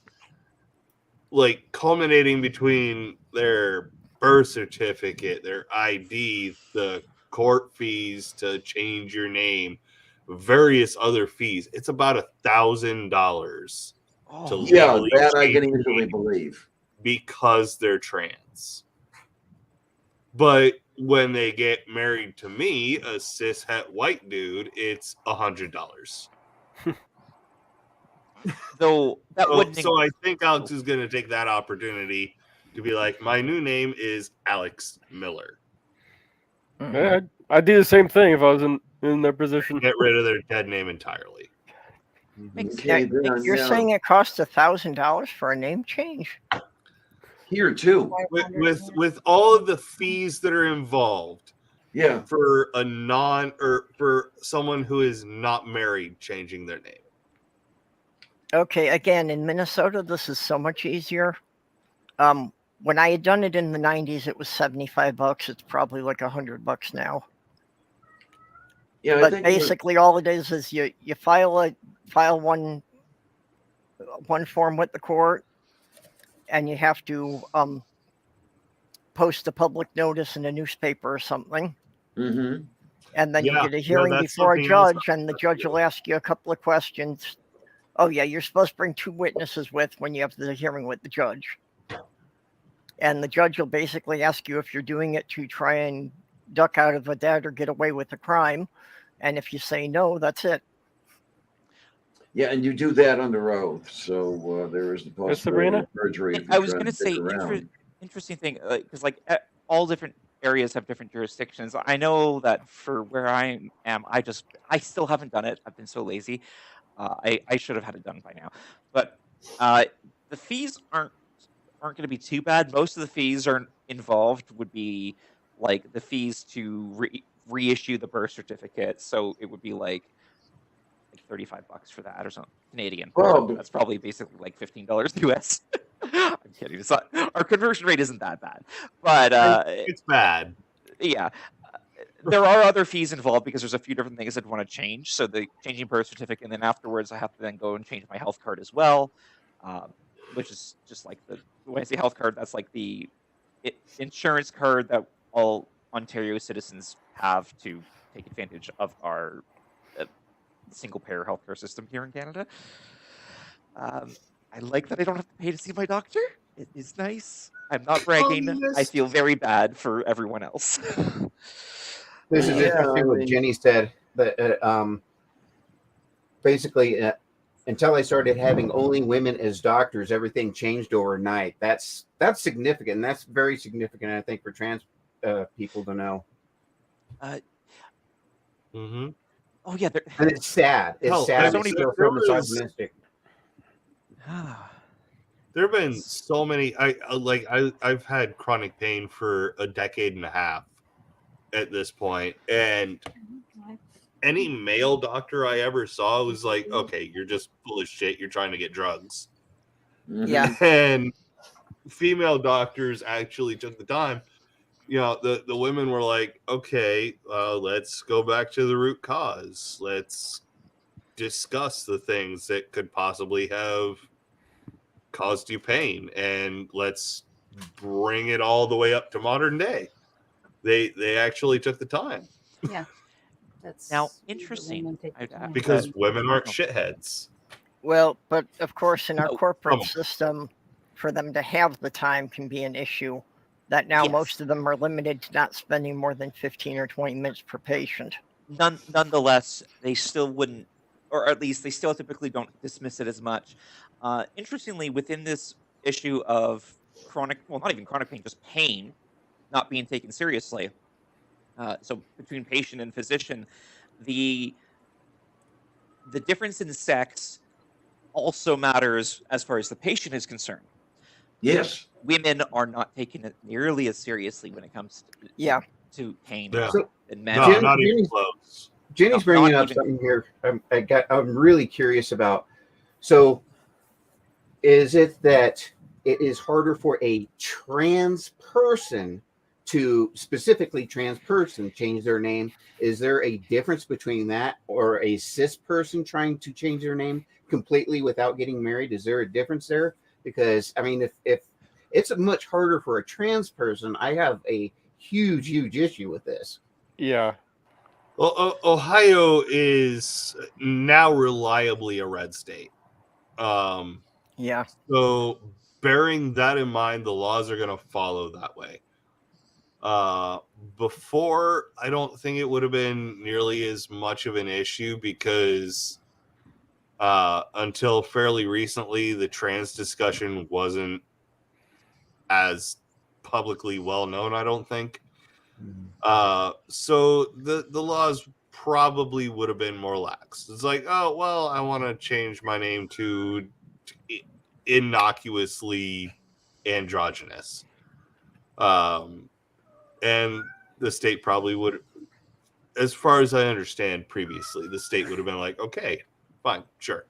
like culminating between their birth certificate, their ID, the court fees to change your name, various other fees. It's about $1,000 to Oh, Yeah, legally that I change can your easily name believe. because they're trans. But when they get married to me, a cishet white dude, it's $100. though that wouldn't. So I think Alex is going to take that opportunity to be like, my new name is Alex Miller. Yeah, I'd do the same thing if I was in their position. Get rid of their dead name entirely. Makes Okay, sense. then, You're yeah. saying it costs $1,000 for a name change? Here too. With all of the fees that are involved Yeah. for for someone who is not married changing their name. Okay, again, in Minnesota, this is so much easier. When I had done it in the 90s, it was $75. It's probably like $100 now. Yeah, I But think basically, all it is you file one form with the court, and you have to post a public notice in a newspaper or something. Mhm. And then you Yeah, get a yeah, hearing that's before a something else judge, and the judge will ask you a couple of questions. Oh, yeah, you're supposed to bring 2 witnesses with when you have the hearing with the judge. And the judge will basically ask you if you're doing it to try and duck out of a debt or get away with a crime. And if you say no, that's it. Yeah, and you do that under oath, so there is the possibility Sabrina? of perjury. And If I you're was trying going to stick say, around. interesting thing, because all different areas have different jurisdictions. I know that for where I am, I still haven't done it. I've been so lazy. I should have had it done by now. But the fees aren't going to be too bad. Most of the fees are involved would be like the fees to reissue the birth certificate. So it would be like $35 for that or something Canadian. Oh, That's probably basically like $15 US. I'm kidding. It's not, our conversion rate isn't that bad, but It's bad. yeah. There are other fees involved because there's a few different things I'd want to change. So the changing birth certificate, and then afterwards I have to then go and change my health card as well, which is just like when I say health card, that's like the insurance card that all Ontario citizens have to take advantage of our single payer healthcare system here in Canada. I like that I don't have to pay to see my doctor. It is nice. I'm not bragging. I feel very bad for everyone else. This is Yeah, interesting I what mean- Jenny said. That basically, until I started having only women as doctors, everything changed overnight. That's significant. And that's very significant, I think, for trans people to know. Mm-hmm. Oh yeah, And it's sad. It's Hell, sad. so It's many still there so was- misogynistic. There have been so many. I've had chronic pain for a decade and a half at this point, and any male doctor I ever saw was like, "Okay, you're just full of shit. You're trying to get drugs." Mhm. Yeah. And female doctors actually took the time. You know, the women were like, "Okay, let's go back to the root cause. Let's discuss the things that could possibly have caused you pain, and let's bring it all the way up to modern day. They actually took the time Yeah. That's Now, the interesting. women take the time. because women aren't Oh. shitheads. Well, but of course, in our No, corporate come on. system, for them to have the time can be an issue. That now most Yes. of them are limited to not spending more than 15 or 20 minutes per patient. Nonetheless, they still wouldn't, or at least they still typically don't dismiss it as much. Interestingly, within this issue of chronic, well, not even chronic pain, just pain not being taken seriously. So between patient and physician, the difference in sex also matters as far as the patient is concerned. Yes. Women are not taking it nearly as seriously when it comes Yeah. to pain Yeah. than men. No, are. not even Jenny's- close. Jenny's No, bringing not up even- something here. I'm really curious about. So, is it that it is harder for a trans person to specifically trans person change their name? Is there a difference between that or a cis person trying to change their name completely without getting married? Is there a difference there? Because I mean, if it's much harder for a trans person, I have a huge issue with this. Yeah. Well, Ohio is now reliably a red state. Yeah. So bearing that in mind, the laws are going to follow that way. Before, I don't think it would have been nearly as much of an issue because until fairly recently, the trans discussion wasn't as publicly well known, I don't think. So the laws probably would have been more lax. It's like, oh well, I want to change my name to innocuously androgynous, and the state probably would, as far as I understand, previously the state would have been like, okay, fine, sure.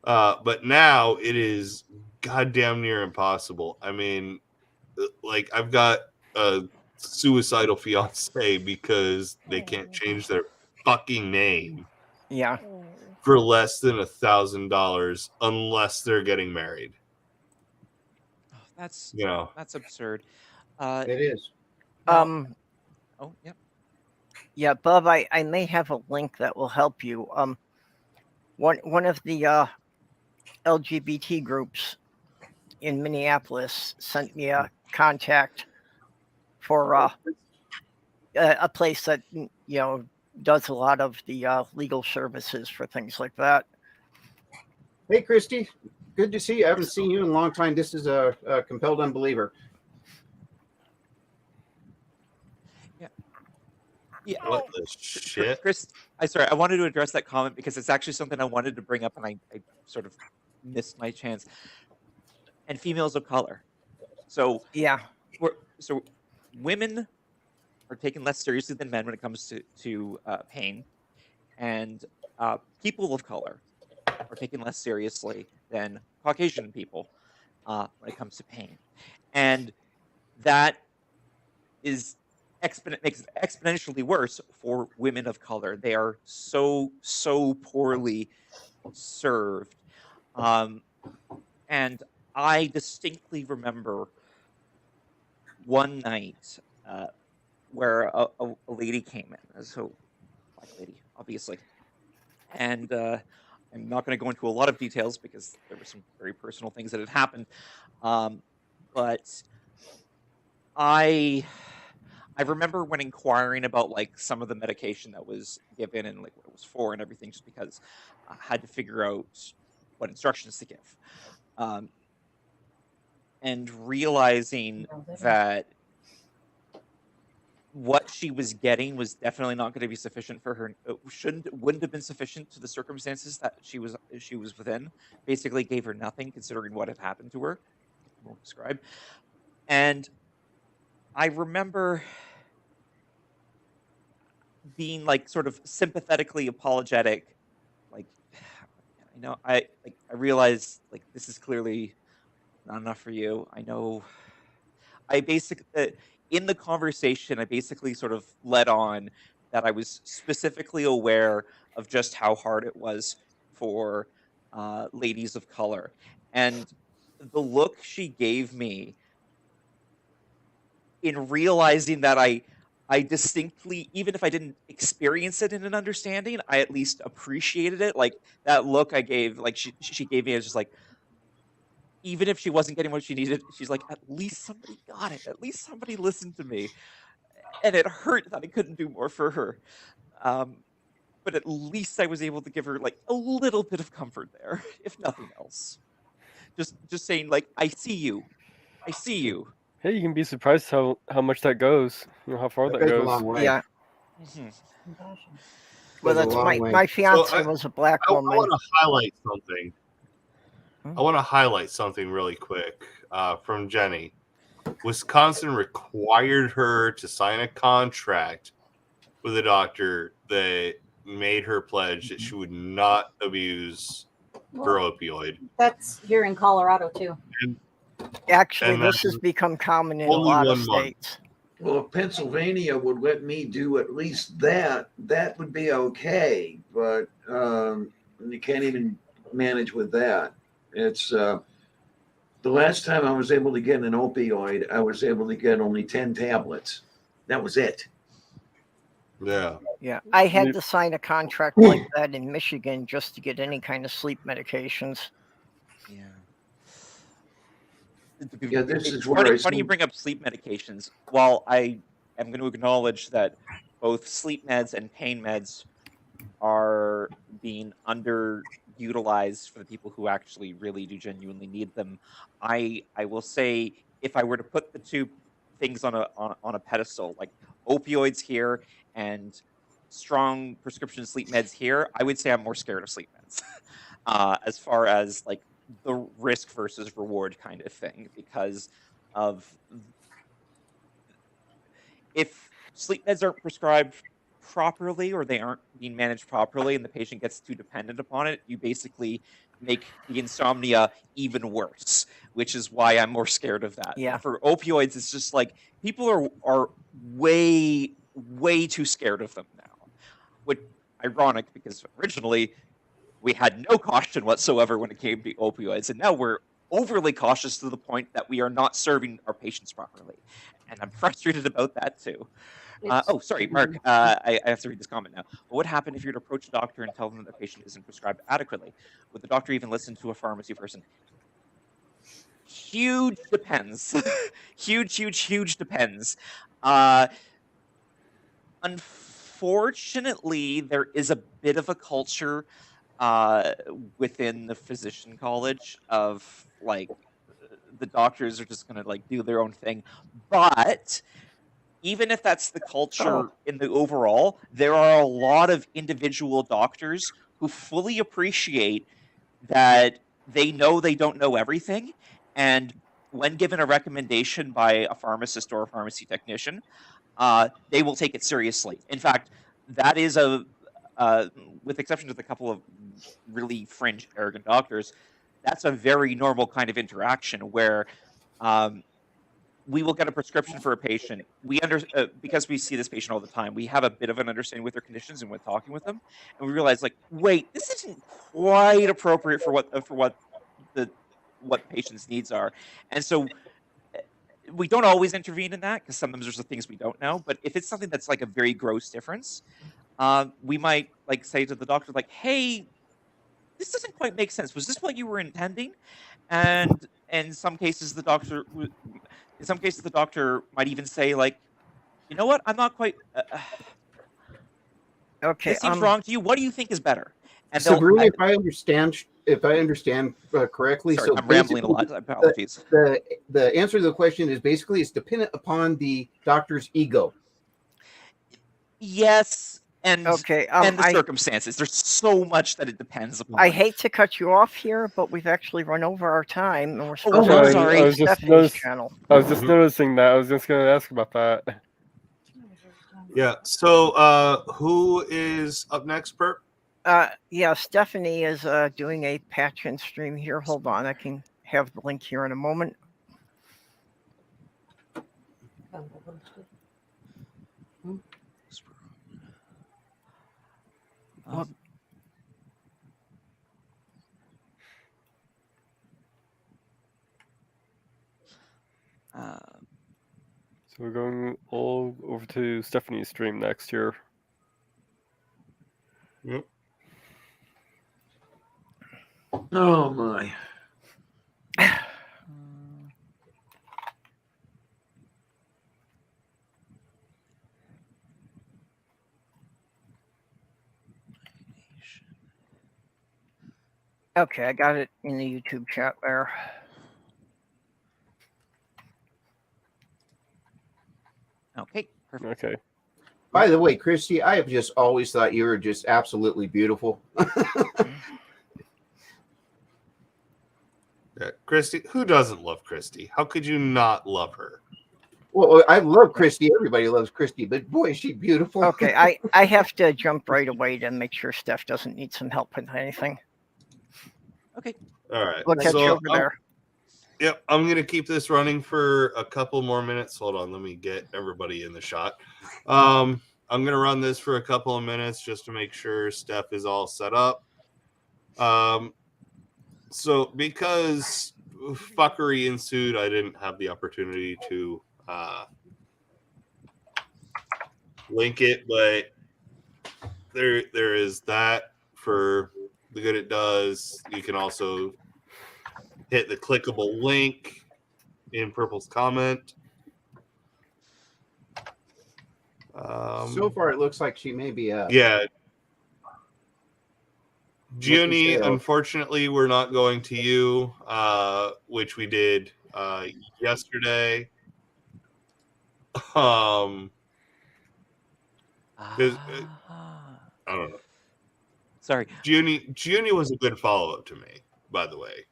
But now it is goddamn near impossible. I mean, like I've got a suicidal fiance because they can't change their fucking name Yeah. for less than $1,000 unless they're getting married. Oh, that's You know, that's absurd. It is. Now- oh yeah. Yeah, Bub, I may have a link that will help you. One of the LGBT groups in Minneapolis sent me a contact for a place that does a lot of the legal services for things like that. Hey, Christy, good to see you. I haven't seen you in a long time. This is a compelled unbeliever. Yeah. what the shit? Chris, I wanted to address that comment because it's actually something I wanted to bring up and I sort of missed my chance. And females of color. So Yeah. so women are taken less seriously than men when it comes to pain, and people of color are taken less seriously than Caucasian people when it comes to pain, and that is makes it exponentially worse for women of color. They are so poorly served, and I distinctly remember one night where a lady came in, so black lady, obviously, and I'm not going to go into a lot of details because there were some very personal things that had happened, but I remember when inquiring about like some of the medication that was given and like what it was for and everything, just because I had to figure out what instructions to give, and realizing that what she was getting was definitely not going to be sufficient for her. Wouldn't have been sufficient to the circumstances that she was within. Basically, gave her nothing considering what had happened to her. I won't describe. And I remember being like sort of sympathetically apologetic, like I realize like this is clearly not enough for you. I know. I basically in the conversation, I basically sort of led on that I was specifically aware of just how hard it was for ladies of color, and the look she gave me in realizing that I distinctly, even if I didn't experience it in an understanding, I at least appreciated it. Like that look I gave, like she gave me, I was just like, even if she wasn't getting what she needed, she's like, at least somebody got it. At least somebody listened to me. And it hurt that I couldn't do more for her. Um, but at least I was able to give her like a little bit of comfort there, if nothing else. Just saying like, I see you. I see you. Hey, you can be surprised how much that goes. You know how far That that goes a goes. long way. Yeah. Mhm. Compassion. Well, Goes a that's long way. my fiance I- was a black I woman. want to highlight something. Hmm? I want to highlight something really quick from Jenny. Wisconsin required her to sign a contract with a doctor that made her pledge that she would not abuse her Well, opioid. that's here in Colorado too. Actually, and this then has become common in a only lot of 1 month. states. Well, if Pennsylvania would let me do at least that, that would be okay. But you can't even manage with that. It's the last time I was able to get an opioid, I was able to get only 10 tablets. That was it. Yeah. Yeah, I had Me- to sign a contract like that in Michigan just to get any kind of sleep medications. Yeah. Yeah, this It's is where I funny you see. bring up sleep medications. While I am going to acknowledge that both sleep meds and pain meds are being underutilized for the people who actually really do genuinely need them, I will say if I were to put the two things on a pedestal, like opioids here and strong prescription sleep meds here, I would say I'm more scared of sleep meds. As far as like the risk versus reward kind of thing, because of if sleep meds aren't prescribed properly or they aren't being managed properly and the patient gets too dependent upon it, you basically make the insomnia even worse, which is why I'm more scared of that. Yeah. But for opioids, it's just like people are way too scared of them now. Which ironic because originally we had no caution whatsoever when it came to opioids, and now we're overly cautious to the point that we are not serving our patients properly. And I'm frustrated about that too. Oh, sorry, Mark. I have to read this comment now. What would happen if you were to approach a doctor and tell them that the patient isn't prescribed adequately? Would the doctor even listen to a pharmacy person? Huge depends. Huge depends. Unfortunately, there is a bit of a culture within the physician college of like the doctors are just going to like do their own thing. But even if that's the culture in the overall, there are a lot of individual doctors who fully appreciate that they know they don't know everything. And when given a recommendation by a pharmacist or a pharmacy technician, they will take it seriously. In fact, that is with exception of a couple of really fringe, arrogant doctors, that's a very normal kind of interaction where um, we will get a prescription for a patient. Because we see this patient all the time. We have a bit of an understanding with their conditions and when talking with them, and we realize like, wait, this isn't quite appropriate for the what patient's needs are, and so we don't always intervene in that because sometimes there's the things we don't know. But if it's something that's like a very gross difference, we might like say to the doctor like, "Hey, this doesn't quite make sense. Was this what you were intending?" And in some cases, the doctor might even say like, "You know what? I'm not quite. Okay. This seems wrong to you. What do you think is better?" And they'll. Sabrina, if I understand correctly, Sorry, so I'm rambling a basically lot. Apologies. the answer to the question is basically it's dependent upon the doctor's ego. Yes, and Okay. and the circumstances. There's so much that it depends upon. I hate to cut you off here, but we've actually run over our time, and we're Oh, supposed I'm to sorry. I leave was just Stephanie's channel. I was just noticing that. I was just going to ask about that. Yeah. So who is up next, Perp? Yeah, Stephanie is doing a patch and stream here. Hold on, I can have the link here in a moment. Um, So we're going all over to Stephanie's stream next here. Yep. Oh my. Okay, I got it in the YouTube chat there. Okay, perfect. Okay. By the way, Christy, I have just always thought you were just absolutely beautiful. Yeah. Christy, who doesn't love Christy? How could you not love her? Well, I love Christy. Everybody loves Christy, but boy, is she beautiful. Okay, I have to jump right away to make sure Steph doesn't need some help with anything. Okay. All right. We'll catch you over there. Yep, I'm going to keep this running for a couple more minutes. Hold on, let me get everybody in the shot. I'm going to run this for a couple of minutes just to make sure Steph is all set up. So because fuckery ensued, I didn't have the opportunity to link it, but there is that for the good it does. You can also hit the clickable link in Purple's comment. So far, it looks like she may be up. Yeah. Looking Gioni, still. unfortunately, we're not going to you, which we did yesterday. 'Cause, I don't know. Sorry. Gioni was a good follow-up to me, by the way.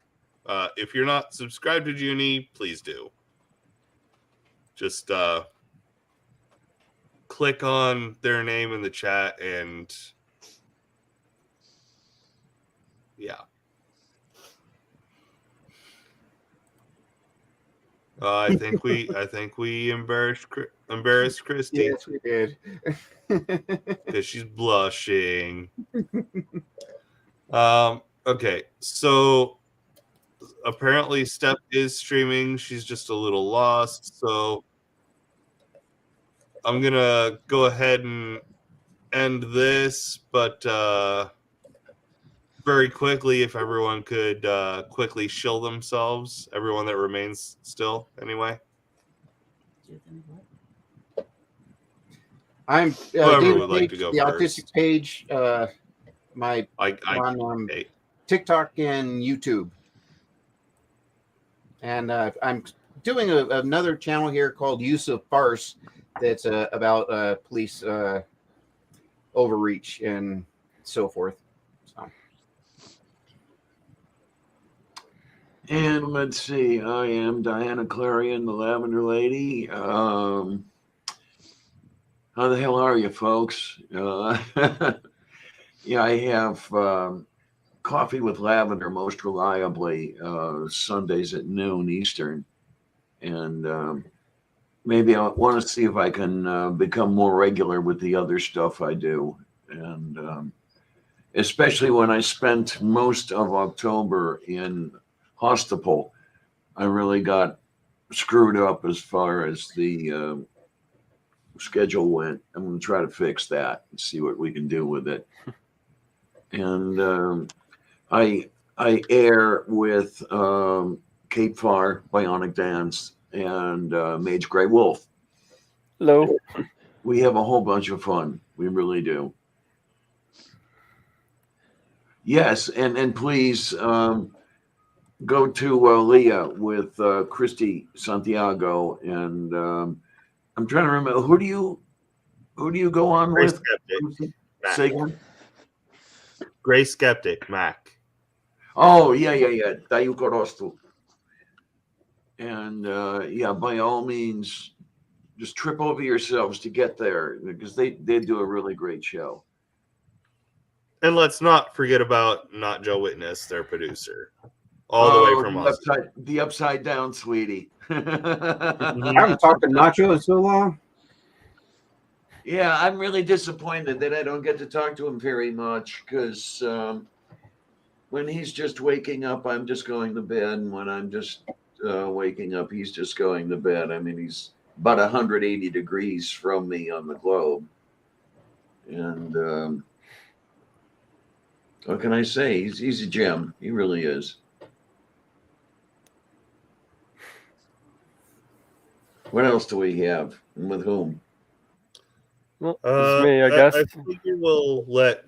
If you're not subscribed to Gioni, please do. Just click on their name in the chat and yeah. I think we embarrassed Christy Yes, we did. because she's blushing. Okay, so apparently Steph is streaming. She's just a little lost, so I'm gonna go ahead and end this, but very quickly, if everyone could quickly shill themselves, everyone that remains still, anyway. I'm Whoever David would like Page, to go the first. autistic page. My I on okay. TikTok and YouTube, and I'm doing another channel here called Use of Farce. That's about police overreach and so forth. So. And let's see, I am Diana Clarion, the Lavender Lady. How the hell are you, folks? Yeah, I have Coffee with Lavender most reliably Sundays at noon Eastern. And maybe I want to see if I can become more regular with the other stuff I do. And especially when I spent most of October in Hostapole, I really got screwed up as far as the schedule went. I'm going to try to fix that and see what we can do with it. And I air with Cape Far, Bionic Dance, and Mage Grey Wolf. Hello. We have a whole bunch of fun. We really do. Yes, and please go to Leah with Christy Santiago, and I'm trying to remember who do you go on Gray with? Skeptic. Say again? Gray Skeptic, Mac. Oh yeah. Dayuko Rostu. And yeah, by all means, just trip over yourselves to get there because they do a really great show. And let's not forget about Not Joe Witness, their producer. All the way from Austin. The upside down, sweetie. I haven't talked to Nacho in so long. Yeah, I'm really disappointed that I don't get to talk to him very much because when he's just waking up, I'm just going to bed. And when I'm just waking up, he's just going to bed. I mean, he's about 180 degrees from me on the globe. And what can I say? He's a gem. He really is. What else do we have? And with whom? Well, it's me, I guess. I figure we'll let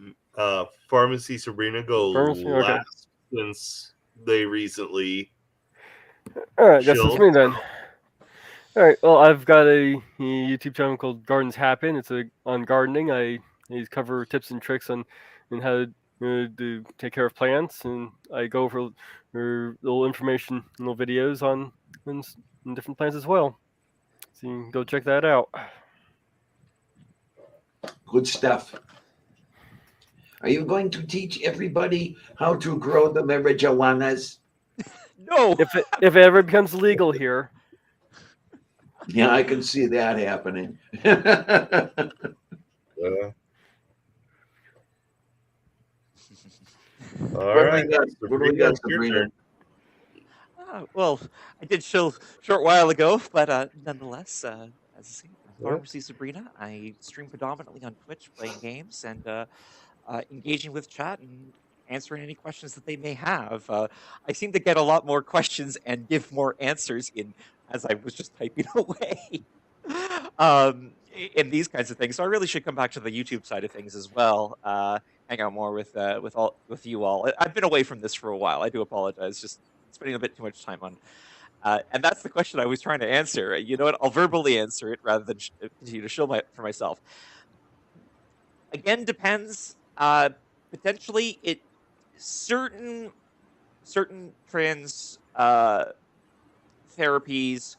Pharmacy Sabrina go Pharmacy, okay. last since they recently. All right, guess it's chilled. me then. All right. Well, I've got a YouTube channel called Gardens Happen. It's on gardening. I cover tips and tricks on how to take care of plants, and I go over little information, little videos on different plants as well. So you can go check that out. Good stuff. Are you going to teach everybody how to grow the marijuanas? No. If it ever becomes legal here. Yeah, I can see that happening. All right. What do we got, Sabrina? Well, I did chill a short while ago, but nonetheless, as I say, Pharmacy Sabrina, I stream predominantly on Twitch, playing games and engaging with chat and answering any questions that they may have. I seem to get a lot more questions and give more answers as I was just typing away. In these kinds of things, so I really should come back to the YouTube side of things as well. Hang out more with you all. I've been away from this for a while. I do apologize. Just spending a bit too much time on. And that's the question I was trying to answer. You know what? I'll verbally answer it rather than continue to show for myself. Again, depends. Potentially, certain trans therapies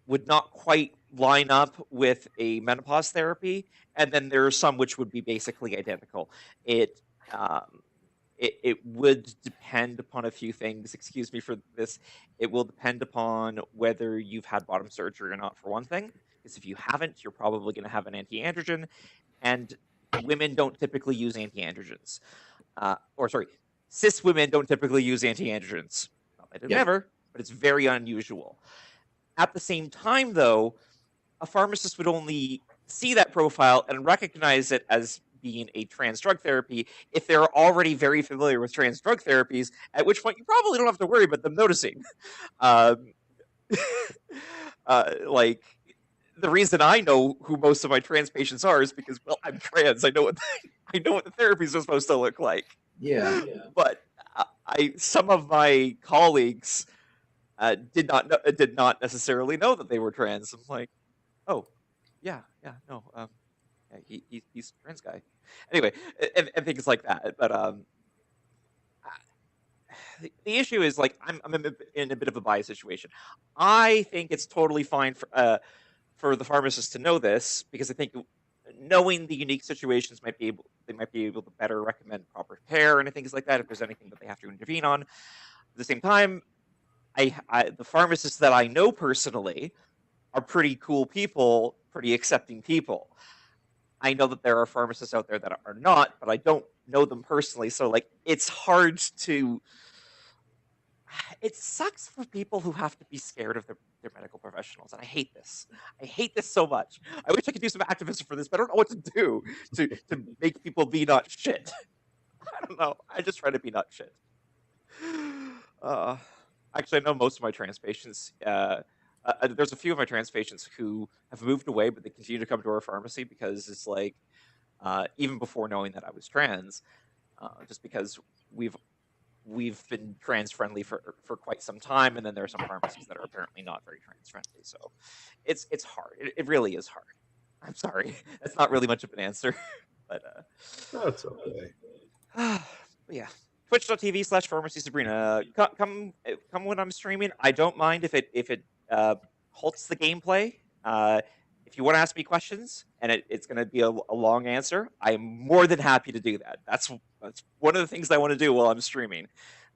would not quite line up with a menopause therapy, and then there are some which would be basically identical. It would depend upon a few things. Excuse me for this. It will depend upon whether you've had bottom surgery or not, for one thing. Because if you haven't, you're probably going to have an anti-androgen, and women don't typically use anti-androgens. Cis women don't typically use anti-androgens. Not that they never, but it's very unusual. At the same time, though, a pharmacist would only see that profile and recognize it as being a trans drug therapy if they're already very familiar with trans drug therapies, at which point you probably don't have to worry about them noticing. Like, the reason I know who most of my trans patients are is because, well, I'm trans. I know what the therapies are supposed to look like. Yeah. But some of my colleagues did not necessarily know that they were trans. I'm like, oh, yeah, no, he's a trans guy. Anyway, and things like that. But the issue is, like, I'm in a bit of a bias situation. I think it's totally fine for the pharmacist to know this, because I think knowing the unique situations they might be able to better recommend proper care and things like that if there's anything that they have to intervene on. At the same time, the pharmacists that I know personally are pretty cool people, pretty accepting people. I know that there are pharmacists out there that are not, but I don't know them personally. So, like, it's hard to. It sucks for people who have to be scared of their medical professionals, and I hate this. I hate this so much. I wish I could do some activism for this, but I don't know what to do to make people be not shit. I don't know. I just try to be not shit. Actually, I know most of my trans patients. There's a few of my trans patients who have moved away, but they continue to come to our pharmacy because it's like, even before knowing that I was trans, just because we've been trans friendly for quite some time, and then there are some pharmacies that are apparently not very trans friendly. So it's hard. It really is hard. I'm sorry. That's not really much of an answer, but That's okay. yeah. Twitch.tv/Pharmacy Sabrina. Come when I'm streaming. I don't mind if it halts the gameplay. If you want to ask me questions and it's going to be a long answer, I'm more than happy to do that. That's one of the things I want to do while I'm streaming.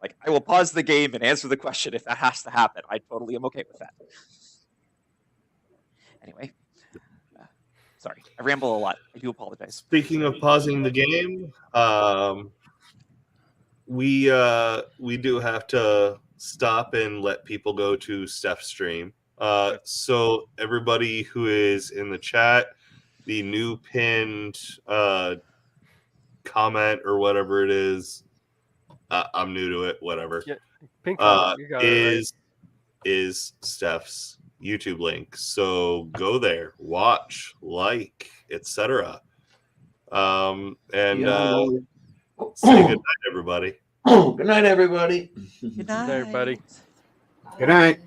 Like, I will pause the game and answer the question if that has to happen. I totally am okay with that. Anyway, sorry, I ramble a lot. I do apologize. Speaking of pausing the game, we do have to stop and let people go to Steph's stream. So everybody who is in the chat, the new pinned comment or whatever it is, I'm new to it. Whatever. Yeah, pink comment, you got it right. Is Steph's YouTube link. So go there, watch, like, etc. And say good night, everybody. Good night, everybody. Good night, everybody. Good night.